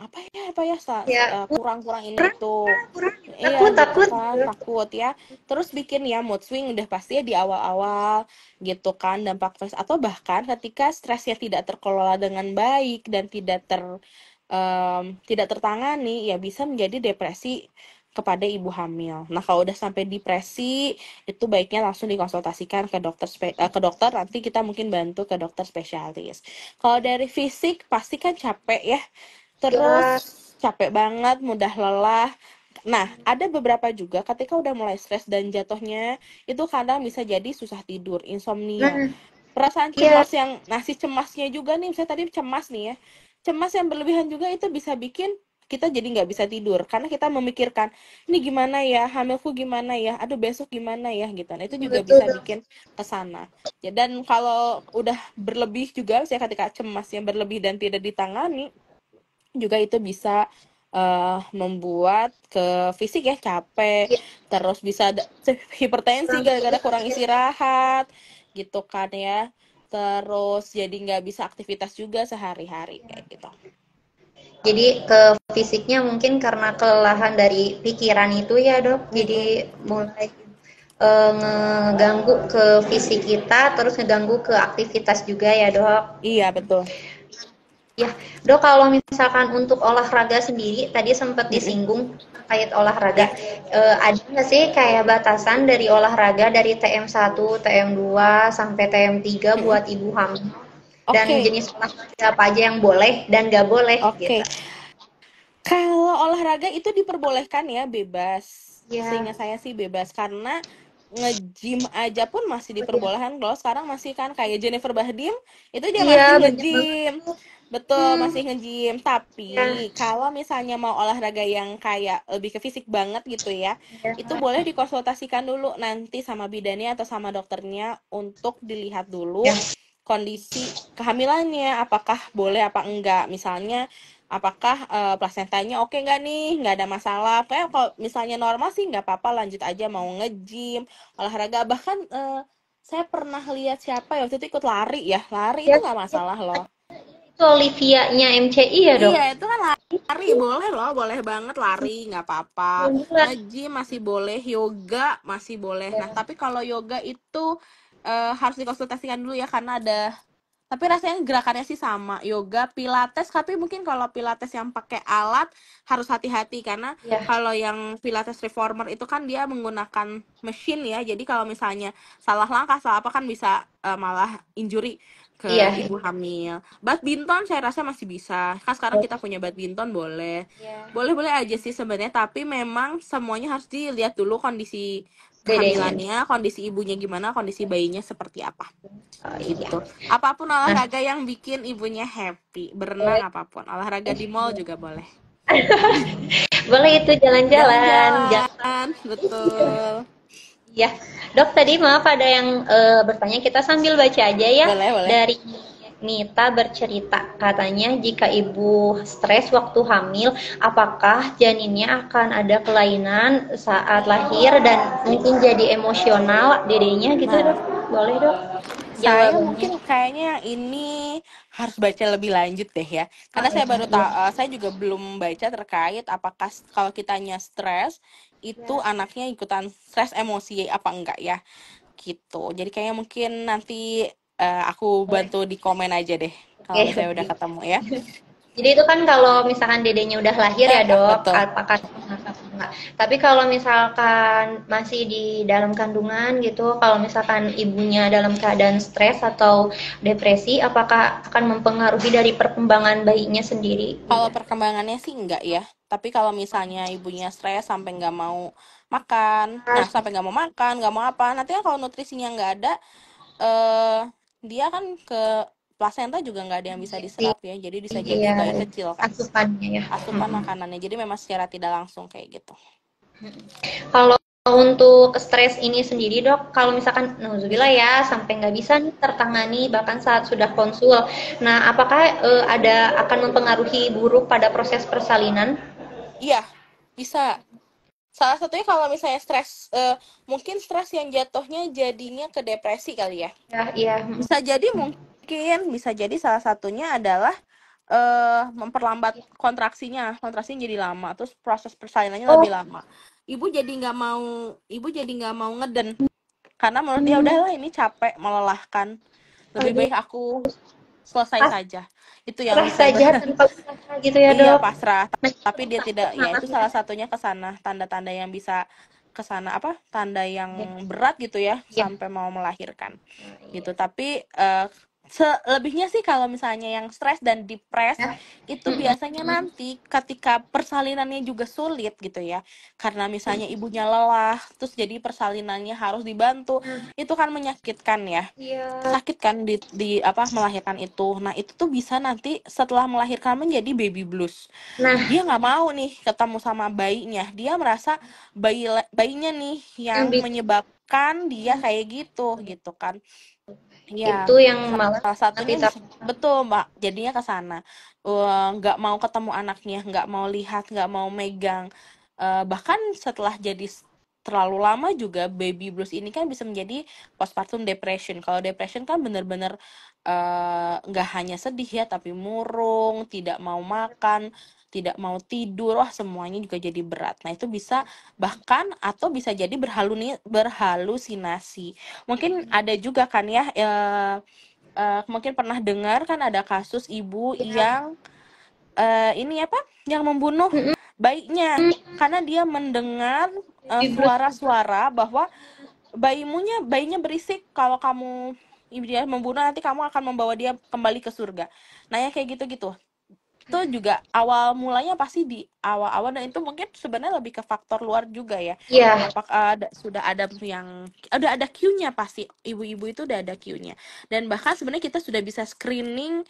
Ya, kurang-kurang ini itu. kurang Iya takut gitu takut kan, takut ya. Terus bikin ya mood swing udah pasti ya di awal-awal gitu kan dampak stres atau bahkan ketika stresnya tidak terkelola dengan baik dan tidak tertangani ya bisa menjadi depresi kepada ibu hamil. Nah, kalau udah sampai depresi, itu baiknya langsung dikonsultasikan ke dokter nanti kita mungkin bantu ke dokter spesialis. Kalau dari fisik pasti kan capek ya. Terus ya. capek banget, mudah lelah. Nah, ada beberapa juga ketika udah mulai stres dan jatuhnya itu kadang bisa jadi susah tidur, insomnia. Nah, Perasaan iya, cemas yang si cemasnya juga nih, misalnya tadi cemas nih ya. Cemas yang berlebihan juga itu bisa bikin kita jadi nggak bisa tidur karena kita memikirkan ini gimana ya, hamilku gimana ya, aduh besok gimana ya gitu. Nah, itu juga betul bisa Dok. bikin kesana. Ya, dan kalau udah berlebih juga, misalnya ketika cemas yang berlebih dan tidak ditangani, juga itu bisa membuat ke fisik ya capek, Iya, terus bisa ada hipertensi kurang gara-gara tidur kurang ya. istirahat, gitu kan ya. Terus jadi nggak bisa aktivitas juga sehari-hari kayak gitu. Jadi ke fisiknya mungkin karena kelelahan dari pikiran itu ya dok. Mm-mm. Jadi mulai ngeganggu ke fisik kita, terus ngeganggu ke aktivitas juga ya dok. Iya betul. Ya, Dok, kalau misalkan untuk olahraga sendiri, tadi sempat Mm-mm. disinggung terkait olahraga. Ya, Ada nggak sih kayak batasan dari olahraga dari TM1, TM2, sampai TM3 mm-mm. buat ibu hamil? Dan Oke, jenis olahraga apa aja yang boleh dan nggak boleh oke. gitu. Kalau olahraga itu diperbolehkan ya, bebas. Ya, Seingat saya sih bebas karena nge-gym aja pun masih oh ya. diperbolehkan loh. Sekarang masih kan kayak Jennifer Bahdim itu dia Iya, masih banyak banget. nge-gym. Betul, Hmm, masih nge-gym. Tapi ya, kalau misalnya mau olahraga yang kayak lebih ke fisik banget gitu ya, itu ya, boleh dikonsultasikan dulu nanti sama bidannya atau sama dokternya untuk dilihat dulu ya, kondisi kehamilannya, apakah boleh apa enggak. Misalnya apakah plasentanya oke nggak nih, nggak ada masalah. Kayak kalau misalnya normal sih nggak apa-apa, lanjut aja mau nge-gym, olahraga. Bahkan saya pernah lihat siapa ya waktu itu ikut lari ya, lari itu ya. nggak masalah loh. Itu Olivia-nya MCI ya, Dok? Iya, itu kan lari boleh loh, boleh banget lari, nggak apa-apa. Alhamdulillah. Nge-gym masih boleh, yoga masih boleh. Nah, tapi kalau yoga itu harus dikonsultasikan dulu ya karena ada, tapi rasanya gerakannya sih sama, yoga, pilates, tapi mungkin kalau pilates yang pakai alat harus hati-hati karena Ya, kalau yang pilates reformer itu kan dia menggunakan mesin ya. Jadi kalau misalnya salah langkah, salah apa kan bisa malah injury ke iya. ibu hamil. Badminton saya rasa masih bisa. Kan sekarang kita punya badminton boleh. Ya, Boleh-boleh aja sih sebenarnya, tapi memang semuanya harus dilihat dulu kondisi dedenya. kehamilannya, kondisi ibunya gimana, kondisi bayinya seperti apa. Oh iya. Gitu. Apapun Nah, olahraga yang bikin ibunya happy, berenang apapun. Olahraga di mall juga boleh. boleh itu jalan-jalan. Jalan-jalan, betul. Ya, Dok, tadi maaf ada yang bertanya, kita sambil baca aja ya. Boleh, boleh. Dari Nita bercerita, katanya jika ibu stres waktu hamil, apakah janinnya akan ada kelainan saat lahir dan mungkin jadi emosional dedenya gitu, Nah, Dok? Boleh, Dok? saya Jawabannya. mungkin kayaknya ini harus baca lebih lanjut deh ya. Oh Karena saya baru tahu, iya, saya juga belum baca terkait apakah kalau kitanya stres itu iya. anaknya ikutan stres emosi apa enggak ya. Gitu. Jadi kayaknya mungkin nanti aku Boleh. bantu di komen aja deh kalau Oke, misalnya udah oke. ketemu ya. Jadi itu kan kalau misalkan dedenya udah lahir ya dok, Betul. apakah enggak. Tapi kalau misalkan masih di dalam kandungan gitu, kalau misalkan ibunya dalam keadaan stres atau depresi, apakah akan mempengaruhi dari perkembangan bayinya sendiri? Kalau Gitu. perkembangannya sih enggak ya. Tapi kalau misalnya ibunya stres sampai nggak mau makan, nah sampai nggak mau makan, nggak mau apa, nanti kan kalau nutrisinya nggak ada, eh dia kan ke plasenta juga nggak ada yang bisa Jadi, diserap ya. Jadi bisa jadi iya, bayi kecil kan, asupannya ya. asupan makanannya. Jadi memang secara tidak langsung kayak gitu. Kalau untuk stres ini sendiri dok, kalau misalkan nauzubillah ya sampai nggak bisa nih tertangani bahkan saat sudah konsul, nah apakah ada akan mempengaruhi buruk pada proses persalinan? Iya, bisa. Salah satunya kalau misalnya stres, mungkin stres yang jatuhnya jadinya ke depresi kali ya. Ya, iya. Bisa jadi mungkin, bisa jadi salah satunya adalah memperlambat kontraksinya jadi lama, terus proses persalinannya lebih Oh, lama. Ibu jadi nggak mau ngeden karena menurut dia hmm, udahlah ini capek, melelahkan, lebih aduh, baik aku selesai saja. Itu yang pasrah saya saja tanpa usaha gitu ya iya dok. pasrah, Nah, tapi dia tidak, ya itu namanya salah satunya ke sana, tanda-tanda yang bisa ke sana, apa tanda yang ya, berat gitu ya ya. sampai mau melahirkan Nah, iya. gitu. Tapi Selebihnya sih kalau misalnya yang stres dan depres Ya. itu biasanya nanti ketika persalinannya juga sulit gitu ya. Karena misalnya ibunya lelah, terus jadi persalinannya harus dibantu, itu kan menyakitkan ya. Iya. Sakit kan di apa melahirkan itu. Nah, itu tuh bisa nanti setelah melahirkan menjadi baby blues. Nah, Dia nggak mau nih ketemu sama bayinya. Dia merasa bayinya nih yang menyebabkan dia kayak gitu kan. Iya, itu yang malah salah satunya kita. bisa betul Mbak, jadinya ke sana. Nggak mau ketemu anaknya, nggak mau lihat, nggak mau megang. Bahkan setelah jadi terlalu lama juga baby blues ini kan bisa menjadi postpartum depression. Kalau depression kan bener-bener nggak hanya sedih ya, tapi murung, tidak mau makan, tidak mau tidur, wah semuanya juga jadi berat. Nah itu bisa bahkan atau bisa jadi berhalusinasi. Mungkin ada juga kan ya, mungkin pernah dengar kan ada kasus ibu Ya. yang ini apa, yang membunuh bayinya karena dia mendengar Ibu. suara-suara bahwa bayinya berisik, kalau kamu ibu dia membunuh nanti kamu akan membawa dia kembali ke surga. Nah ya kayak gitu-gitu itu juga awal mulanya pasti di awal-awal, dan itu mungkin sebenarnya lebih ke faktor luar juga ya. Iya. Apakah sudah ada yang udah ada Q-nya, pasti ibu-ibu itu udah ada Q-nya. Dan bahkan sebenarnya kita sudah bisa screening,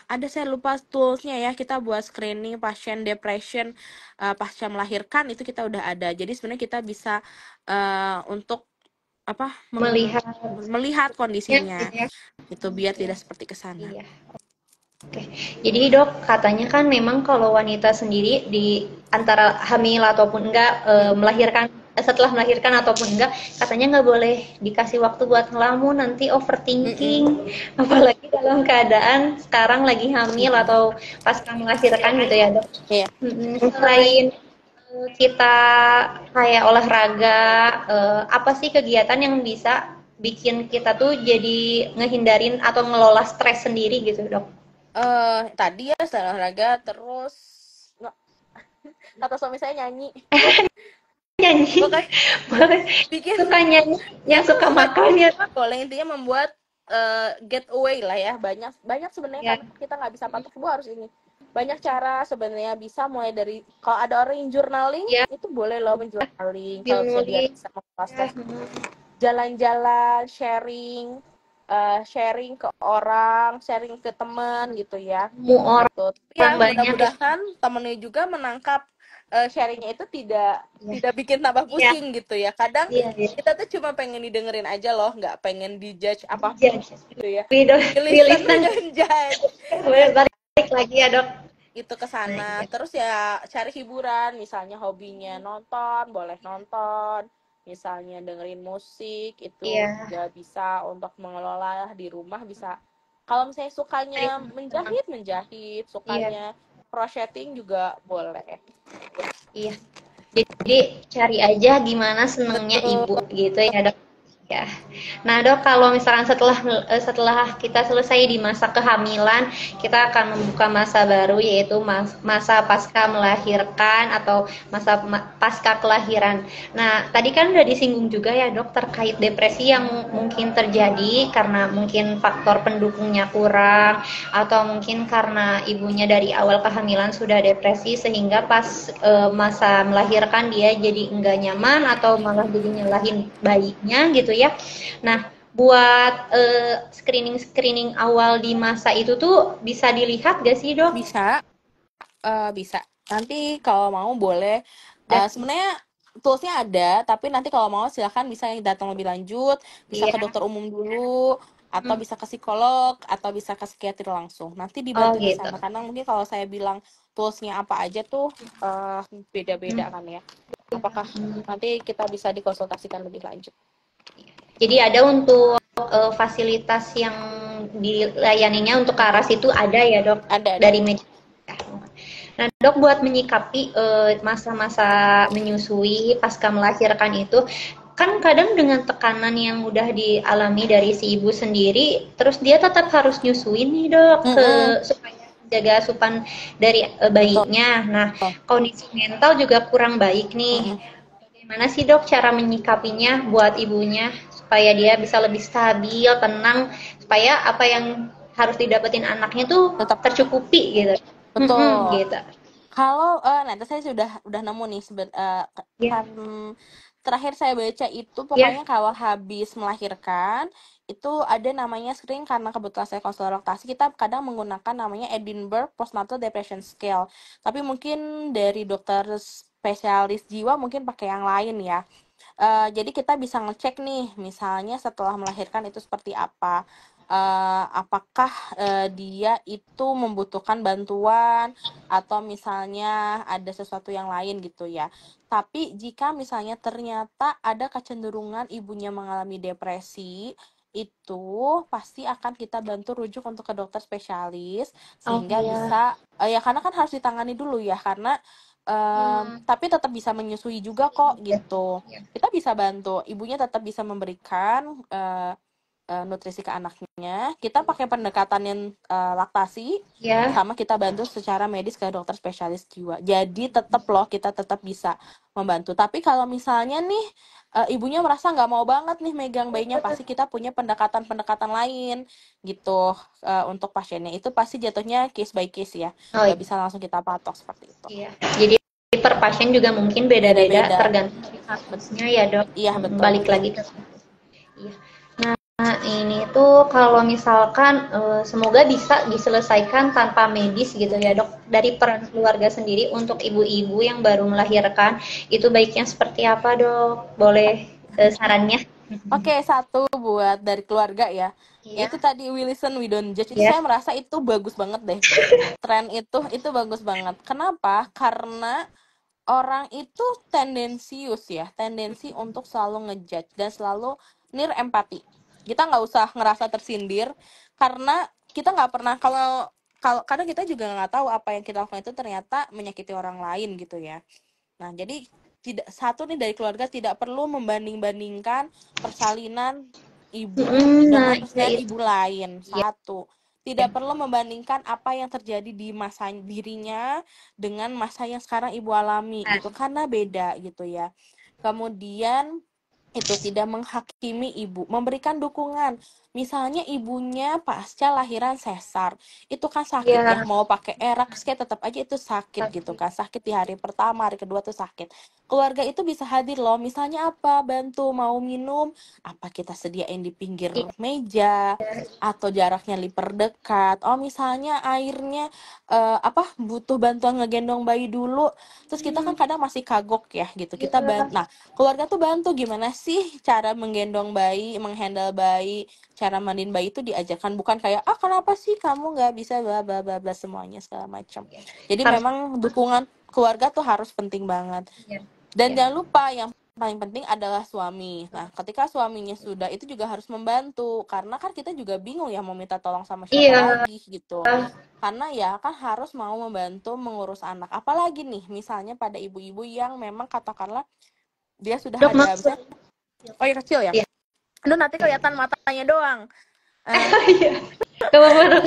ada saya lupa toolsnya ya, kita buat screening pasien depression pasca melahirkan itu kita udah ada. Jadi sebenarnya kita bisa untuk apa melihat kondisinya Ya. itu biar tidak seperti ke sana. Iya. Oke, jadi dok katanya kan memang kalau wanita sendiri di antara hamil ataupun enggak melahirkan setelah melahirkan ataupun enggak katanya nggak boleh dikasih waktu buat ngelamun nanti overthinking apalagi dalam keadaan sekarang lagi hamil atau pasca melahirkan gitu ya dok. Iya. Selain kita kayak olahraga apa sih kegiatan yang bisa bikin kita tuh jadi ngehindarin atau ngelola stres sendiri gitu dok? Tadi ya selain olahraga, terus kata suami saya nyanyi. Nyanyi. Pokoknya Boleh. bikin Suka nyanyi yang itu suka makan ya. boleh, intinya membuat getaway lah ya. Banyak sebenarnya Ya. kan kita nggak bisa patok semua harus ini. Banyak cara sebenarnya, bisa mulai dari kalau ada orang yang journaling Ya. itu boleh loh menjournaling kalau bisa dia Biologi. bisa mengupas jalan-jalan, sharing ke orang, sharing ke teman gitu ya. Semua Gitu. Tapi orang ya banyak ya. mudah-mudahan temennya juga menangkap sharingnya itu tidak bikin tambah Iya. pusing gitu ya. Kadang Iya. Iya. kita tuh cuma pengen didengerin aja loh, nggak pengen dijudge apapun Iya. gitu ya. We Listen listen. jangan judge. Boleh balik lagi ya dok. Itu ke Nah, sana. iya. Terus ya cari hiburan, misalnya hobinya nonton, boleh nonton. Misalnya dengerin musik, itu Iya. juga bisa untuk mengelola di rumah. Bisa kalau misalnya sukanya menjahit, Iya. sukanya crocheting juga boleh. Iya. Jadi cari aja gimana senengnya Betul. ibu gitu ya dok. Ya. Nah, Dok, kalau misalkan setelah kita selesai di masa kehamilan, kita akan membuka masa baru yaitu masa pasca melahirkan atau masa pasca kelahiran. Nah, tadi kan udah disinggung juga ya, Dok, terkait depresi yang mungkin terjadi karena mungkin faktor pendukungnya kurang atau mungkin karena ibunya dari awal kehamilan sudah depresi sehingga pas masa melahirkan dia jadi enggak nyaman atau malah jadi nyalahin bayinya gitu ya. Nah, buat screening awal di masa itu tuh bisa dilihat gak sih dok? Bisa. Nanti kalau mau boleh. Sebenarnya toolsnya ada, tapi nanti kalau mau silahkan bisa yang datang lebih lanjut, bisa ke dokter umum dulu, atau bisa ke psikolog, atau bisa ke psikiater langsung. Nanti dibantu di Gitu. sana. Karena mungkin kalau saya bilang toolsnya apa aja tuh beda-beda kan ya. Apakah nanti kita bisa dikonsultasikan lebih lanjut. Jadi ada untuk fasilitas yang dilayaninya untuk ke arah situ ada ya dok? Ada. Dari meja. Nah dok, buat menyikapi masa-masa menyusui pasca melahirkan itu, kan kadang dengan tekanan yang udah dialami dari si ibu sendiri, terus dia tetap harus nyusuin nih dok, supaya jaga asupan dari bayinya. Nah, kondisi mental juga kurang baik nih. Gimana sih dok cara menyikapinya buat ibunya supaya dia bisa lebih stabil, tenang, supaya apa yang harus didapetin anaknya tuh Tetap tercukupi gitu. betul. Gitu. Kalau nanti saya udah nemu nih Ya, kan terakhir saya baca itu ya, pokoknya kalau habis melahirkan itu ada namanya sering karena kebetulan saya konselor laktasi kita kadang menggunakan namanya Edinburgh Postnatal Depression Scale. Tapi mungkin dari dokter spesialis jiwa mungkin pakai yang lain ya. Jadi kita bisa ngecek nih, misalnya setelah melahirkan itu seperti apa. Apakah dia itu membutuhkan bantuan atau misalnya ada sesuatu yang lain gitu ya. Tapi jika misalnya ternyata ada kecenderungan ibunya mengalami depresi, itu pasti akan kita bantu rujuk untuk ke dokter spesialis oh sehingga iya, bisa ya karena kan harus ditangani dulu ya karena ya, tapi tetap bisa menyusui juga kok gitu. ya, Kita bisa bantu, ibunya tetap bisa memberikan nutrisi ke anaknya. Kita pakai pendekatan yang laktasi, ya. sama kita bantu secara medis ke dokter spesialis jiwa. Jadi tetap loh kita tetap bisa membantu. Tapi kalau misalnya nih ibunya merasa nggak mau banget nih megang bayinya, pasti kita punya pendekatan-pendekatan lain gitu untuk pasiennya. Itu pasti jatuhnya case by case ya, Oh nggak iya. bisa langsung kita patok seperti itu. Iya. Jadi per pasien juga mungkin beda-beda Beda-beda. tergantung kasusnya ya dok. Iya betul. Balik lagi ke iya. Nah ini tuh kalau misalkan semoga bisa diselesaikan tanpa medis gitu ya dok. Dari peran keluarga sendiri untuk ibu-ibu yang baru melahirkan itu baiknya seperti apa dok? Boleh sarannya? Oke, satu buat dari keluarga ya. Iya. Yaitu tadi We Listen We Don't Judge itu Iya. saya merasa itu bagus banget deh. Tren itu bagus banget. Kenapa? Karena orang itu tendensius ya, tendensi untuk selalu ngejudge dan selalu near empati. Kita nggak usah ngerasa tersindir karena kita nggak pernah kalau kalau kadang kita juga nggak tahu apa yang kita lakukan itu ternyata menyakiti orang lain gitu ya. Nah, jadi tidak satu nih dari keluarga tidak perlu membanding-bandingkan persalinan ibu Nah dengan ya persalinan itu. ibu lain. Iya. Satu, tidak perlu membandingkan apa yang terjadi di masa dirinya dengan masa yang sekarang ibu alami gitu karena beda gitu ya. Kemudian itu tidak menghakimi ibu, memberikan dukungan. Misalnya ibunya pasca lahiran sesar, itu kan sakit ya, Iya. mau pakai erax kayak tetap aja itu sakit gitu kan, sakit di hari pertama, hari kedua tuh sakit. Keluarga itu bisa hadir loh, misalnya apa, bantu mau minum, apa kita sediain di pinggir meja, atau jaraknya diperdekat. Oh misalnya airnya butuh bantuan ngegendong bayi dulu, terus kita kan kadang masih kagok ya gitu, kita bantu. Nah, keluarga tuh bantu gimana sih cara menggendong bayi, menghandle bayi, cara mandiin bayi itu diajarkan, bukan kayak kenapa sih kamu nggak bisa bla bla bla bla semuanya segala macam. Jadi Harus. memang dukungan keluarga tuh harus penting banget. Iya. Dan Iya. jangan lupa yang paling penting adalah suami. Nah, ketika suaminya sudah itu juga harus membantu karena kan kita juga bingung ya mau minta tolong sama siapa Iya. lagi gitu. Karena ya kan harus mau membantu mengurus anak. Apalagi nih misalnya pada ibu-ibu yang memang katakanlah dia sudah Dok ada maksud. misalnya oh iya kecil ya. Iya. Aduh nanti kelihatan matanya doang. Iya. Gak apa-apa dok.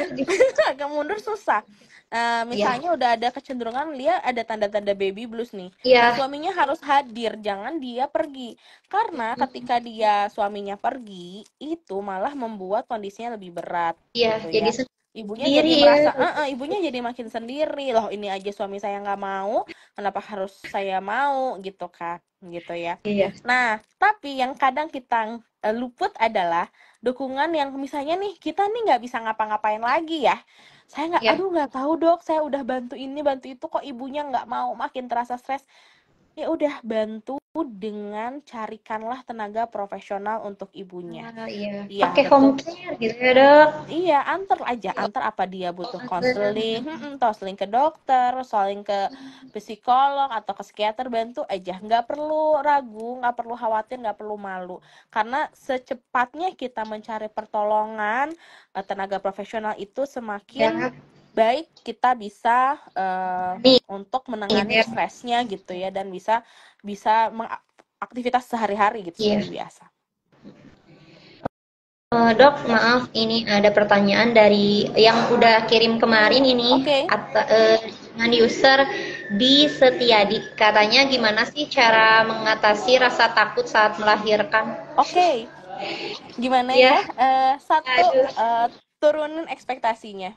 Agak mundur susah. Iya. Misalnya udah ada kecenderungan dia ada tanda-tanda baby blues nih. Nah, Iya. suaminya harus hadir, jangan dia pergi. Karena ketika dia suaminya pergi, itu malah membuat kondisinya lebih berat Iya. gitu Jadi ya. Ibunya sendiri jadi ya. merasa, ibunya jadi makin sendiri loh. Ini aja suami saya nggak mau, kenapa harus saya mau gitu kan, gitu ya. Iya. Nah, tapi yang kadang kita luput adalah dukungan yang misalnya nih kita nih nggak bisa ngapa-ngapain lagi ya. Saya Iya. nggak tahu dok, saya udah bantu ini bantu itu kok ibunya nggak mau, makin terasa stres. Ya udah bantu dengan carikanlah tenaga profesional untuk ibunya. Iya. Iya Pakai home betul. care gitu ya dok. Iya, antar aja, antar apa dia butuh konseling, konseling ke dokter, konseling ke psikolog atau ke psikiater, bantu aja, nggak perlu ragu, nggak perlu khawatir, nggak perlu malu, karena secepatnya kita mencari pertolongan tenaga profesional itu semakin Ya. baik kita bisa Nih. untuk menangani Ya. stresnya gitu ya dan bisa bisa aktivitas sehari-hari gitu Iya. seperti biasa. Dok, maaf ini ada pertanyaan dari yang udah kirim kemarin ini Oke. dengan user di Setiadi. Katanya gimana sih cara mengatasi rasa takut saat melahirkan? Oke. Gimana ya? Ya, Satu, aduh, turunin ekspektasinya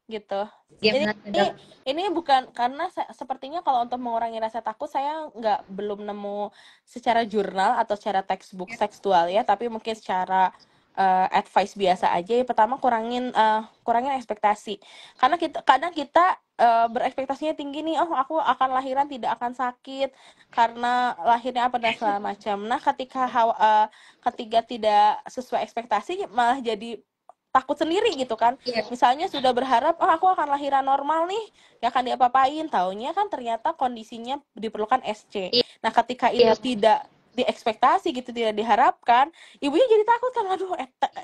gitu. Jadi gimana tuh dok? ini bukan karena sepertinya kalau untuk mengurangi rasa takut saya nggak belum nemu secara jurnal atau secara textbook tekstual ya, tapi mungkin secara advice biasa aja. Ya, pertama kurangin ekspektasi. Karena kadang kita berekspektasinya tinggi nih, oh aku akan lahiran tidak akan sakit karena lahirnya apa dan segala macam. Nah, ketika tidak sesuai ekspektasi malah jadi takut sendiri gitu kan. Iya, Misalnya sudah berharap, oh aku akan lahiran normal nih, gak akan diapa-apain, taunya kan ternyata kondisinya diperlukan SC. Nah, ketika iya, itu tidak diekspektasi gitu, tidak diharapkan, ibunya jadi takut kan, aduh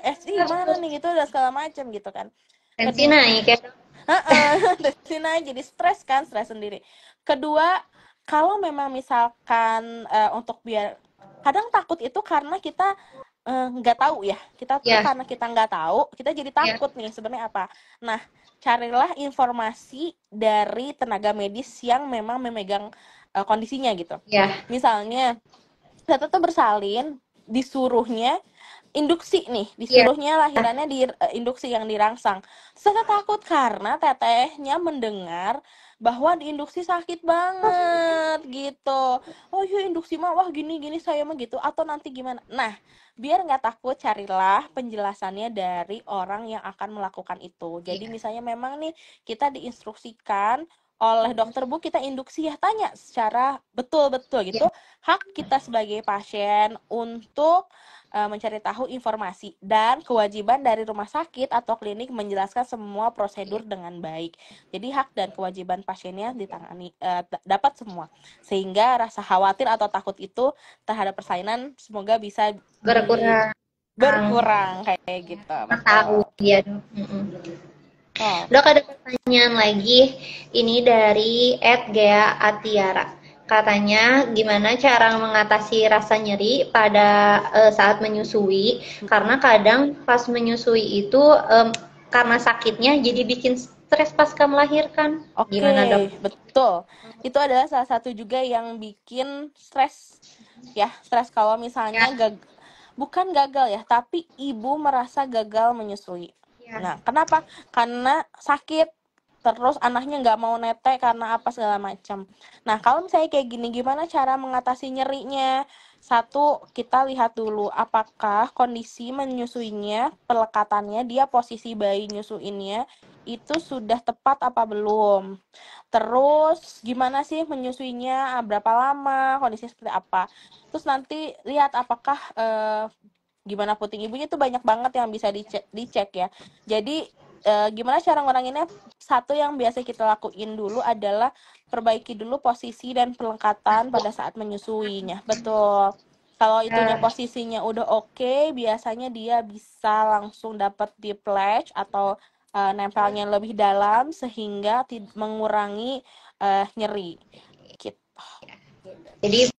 SC gimana nih gitu dan segala macam gitu kan. tensi Kedua, naik ya dok. sini jadi stres sendiri. Kedua, kalau memang misalkan untuk biar kadang takut itu karena kita nggak tahu ya, kita tuh Ya, karena kita nggak tahu kita jadi ya, takut nih sebenarnya apa. Nah, carilah informasi dari tenaga medis yang memang memegang kondisinya gitu. ya, Misalnya kita tuh bersalin, disuruhnya induksi nih, ya, disuruhnya lahirannya di induksi yang dirangsang. Saya takut karena tetehnya mendengar bahwa di induksi sakit banget gitu. Oh iya induksi mah wah gini saya mah gitu, atau nanti gimana. Nah, biar nggak takut carilah penjelasannya dari orang yang akan melakukan itu. Jadi ya. misalnya memang nih kita diinstruksikan oleh dokter, Bu, kita induksi ya, tanya secara betul-betul Ya. gitu. Hak kita sebagai pasien untuk mencari tahu informasi dan kewajiban dari rumah sakit atau klinik menjelaskan semua prosedur dengan baik. Jadi hak dan kewajiban pasiennya ditangani dapat semua. Sehingga rasa khawatir atau takut itu terhadap persalinan semoga bisa Berkurang. berkurang kayak gitu. Tahu Betul. ya dok. Mm-mm. Oh, Dok ada pertanyaan lagi. Ini dari Gea Atiara. Katanya gimana cara mengatasi rasa nyeri pada saat menyusui? Karena kadang pas menyusui itu karena sakitnya jadi bikin stres pasca melahirkan. oke, Gimana dok? betul. Itu adalah salah satu juga yang bikin stres. Ya, stres kalau misalnya Ya, bukan gagal ya, tapi ibu merasa gagal menyusui. ya, Nah, kenapa? Karena sakit, terus anaknya nggak mau netek karena apa segala macam. Nah, kalau misalnya kayak gini, gimana cara mengatasi nyerinya? Satu, kita lihat dulu apakah kondisi menyusuinya, pelekatannya, dia posisi bayi nyusuinnya itu sudah tepat apa belum. Terus gimana sih menyusuinya, berapa lama, kondisinya seperti apa. Terus nanti lihat apakah gimana puting ibunya, itu banyak banget yang bisa dicek ya. Jadi gimana cara nguranginnya? Satu yang biasa kita lakuin dulu adalah perbaiki dulu posisi dan pelekatan pada saat menyusuinya. Betul. Kalau itunya ya. posisinya udah oke, biasanya dia bisa langsung dapat di pledge atau nempelnya lebih dalam sehingga mengurangi nyeri. Gitu. Jadi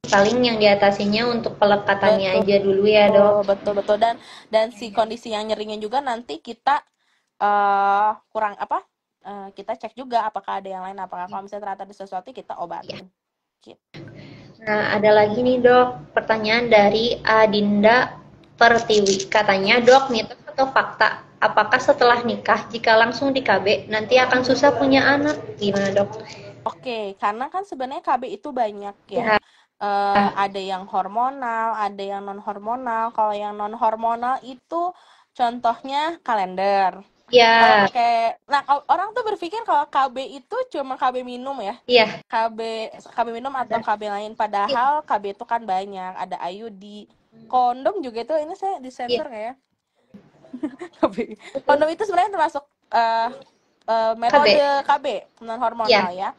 paling yang diatasinya untuk pelekatannya Betul. aja dulu ya dok. Betul betul dan si kondisi yang nyerinya juga nanti kita kurang apa kita cek juga apakah ada yang lain, apakah kalau misalnya ternyata ada sesuatu kita Ya. obatin gitu. Nah, ada lagi nih dok, pertanyaan dari Adinda Pertiwi. Katanya dok, mitos atau fakta, apakah setelah nikah jika langsung di KB nanti akan susah punya anak? Gimana dok? Oke, karena kan sebenarnya KB itu banyak ya. Ya, Ada yang hormonal, ada yang non hormonal. Kalau yang non hormonal itu contohnya kalender. Kalau ya, kayak, nah orang tuh berpikir kalau KB itu cuma KB minum ya. iya, KB KB minum atau KB lain, padahal KB itu kan banyak, ada IUD, kondom juga itu, ini saya iya, disensor nggak ya? KB kondom itu sebenarnya termasuk metode KB, KB non iya, hormonal ya.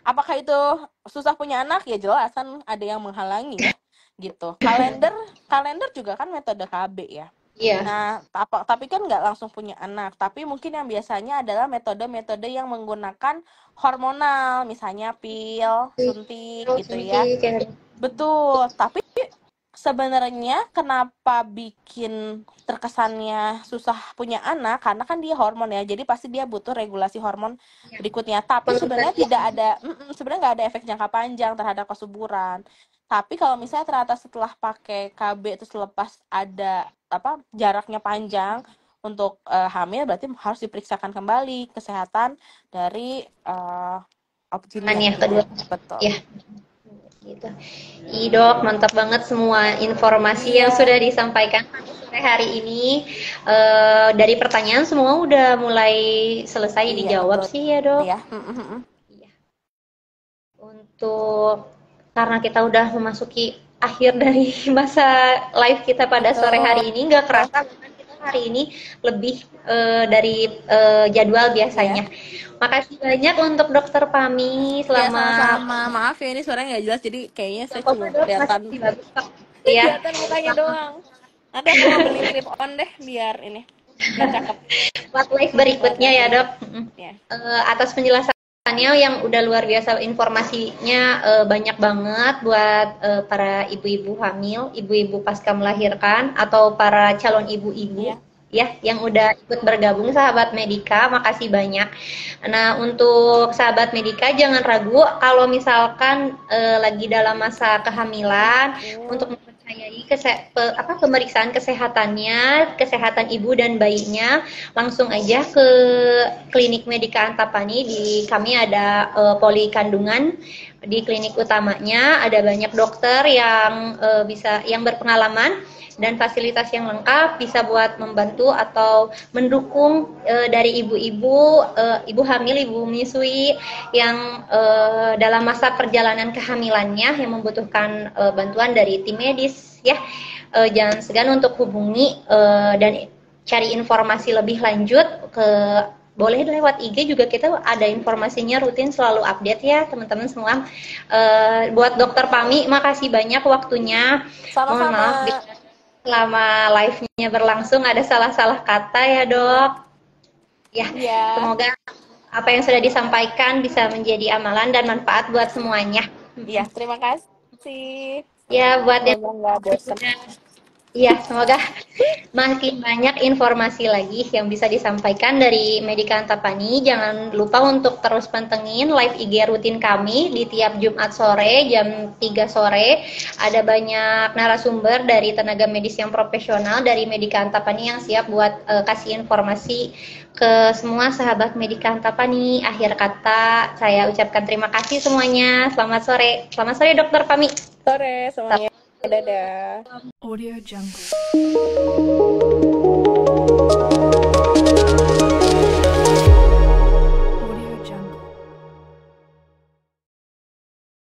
Apakah itu susah punya anak? Ya jelas kan ada yang menghalangi ya gitu. Kalender kalender juga kan metode KB ya. iya, Nah, tapi kan nggak langsung punya anak. Tapi mungkin yang biasanya adalah metode-metode yang menggunakan hormonal, misalnya pil, suntik gitu ya. suntik, ya. Betul. Tapi sebenarnya kenapa bikin terkesannya susah punya anak? Karena kan dia hormon ya. Jadi pasti dia butuh regulasi hormon berikutnya. Tapi sebenarnya tidak Pengendalian. ada, sebenarnya nggak ada efek jangka panjang terhadap kesuburan. Tapi kalau misalnya ternyata setelah pakai KB terus lepas ada jaraknya panjang untuk hamil, berarti harus diperiksakan kembali kesehatan dari Kan ya objinnya kedua. gitu. Betul. Ya, gitu. Dok, mantap banget semua informasi yang Iya. sudah disampaikan sore hari ini. Dari pertanyaan semua udah mulai selesai Iya, dijawab betul. sih ya, Dok. Iya. Iya. Untuk karena kita udah memasuki akhir dari masa live kita pada sore Betul. hari ini, nggak kerasa bahkan kita hari ini lebih dari jadwal biasanya. Makasih banyak untuk Dokter Pami Iya, selama. sama-sama. Maaf ya, ini suaranya nggak jelas, jadi kayaknya Gak saya apa-apa cuma Dok, masih kelihatan bagus kok. Ya. kelihatan mukanya doang. Nanti aku mau beli clip on deh biar cakep. Buat live berikutnya ya Dok. Ya. Atas penjelasannya yang udah luar biasa, informasinya banyak banget buat para ibu-ibu hamil, ibu-ibu pasca melahirkan, atau para calon ibu-ibu. Ya, yang udah ikut bergabung sahabat Medika, makasih banyak. Nah, untuk sahabat Medika jangan ragu kalau misalkan lagi dalam masa kehamilan untuk mempercayai pemeriksaan kesehatannya, kesehatan ibu dan bayinya, langsung aja ke klinik Medika Antapani. Di kami ada poli kandungan di klinik utamanya, ada banyak dokter yang yang berpengalaman dan fasilitas yang lengkap bisa buat membantu atau mendukung dari ibu-ibu, ibu hamil, ibu menyusui yang dalam masa perjalanan kehamilannya yang membutuhkan bantuan dari tim medis ya. Jangan segan untuk hubungi dan cari informasi lebih lanjut boleh lewat IG juga, kita ada informasinya rutin selalu update ya teman-teman semua. Buat Dokter Pami, makasih banyak waktunya. Sama-sama. Mohon maaf selama live-nya berlangsung ada salah-salah kata ya Dok. Ya, semoga apa yang sudah disampaikan bisa menjadi amalan dan manfaat buat semuanya. Iya, terima kasih. Ya, buat yang bosan. Iya, semoga makin banyak informasi lagi yang bisa disampaikan dari Medika Antapani. Jangan lupa untuk terus pantengin live IG rutin kami di tiap Jumat sore jam 3 sore. Ada banyak narasumber dari tenaga medis yang profesional dari Medika Antapani yang siap buat kasih informasi ke semua sahabat Medika Antapani. Akhir kata, saya ucapkan terima kasih semuanya. Selamat sore. Selamat sore Dokter Pami. Sore semuanya. Dadah. Audio Jungle.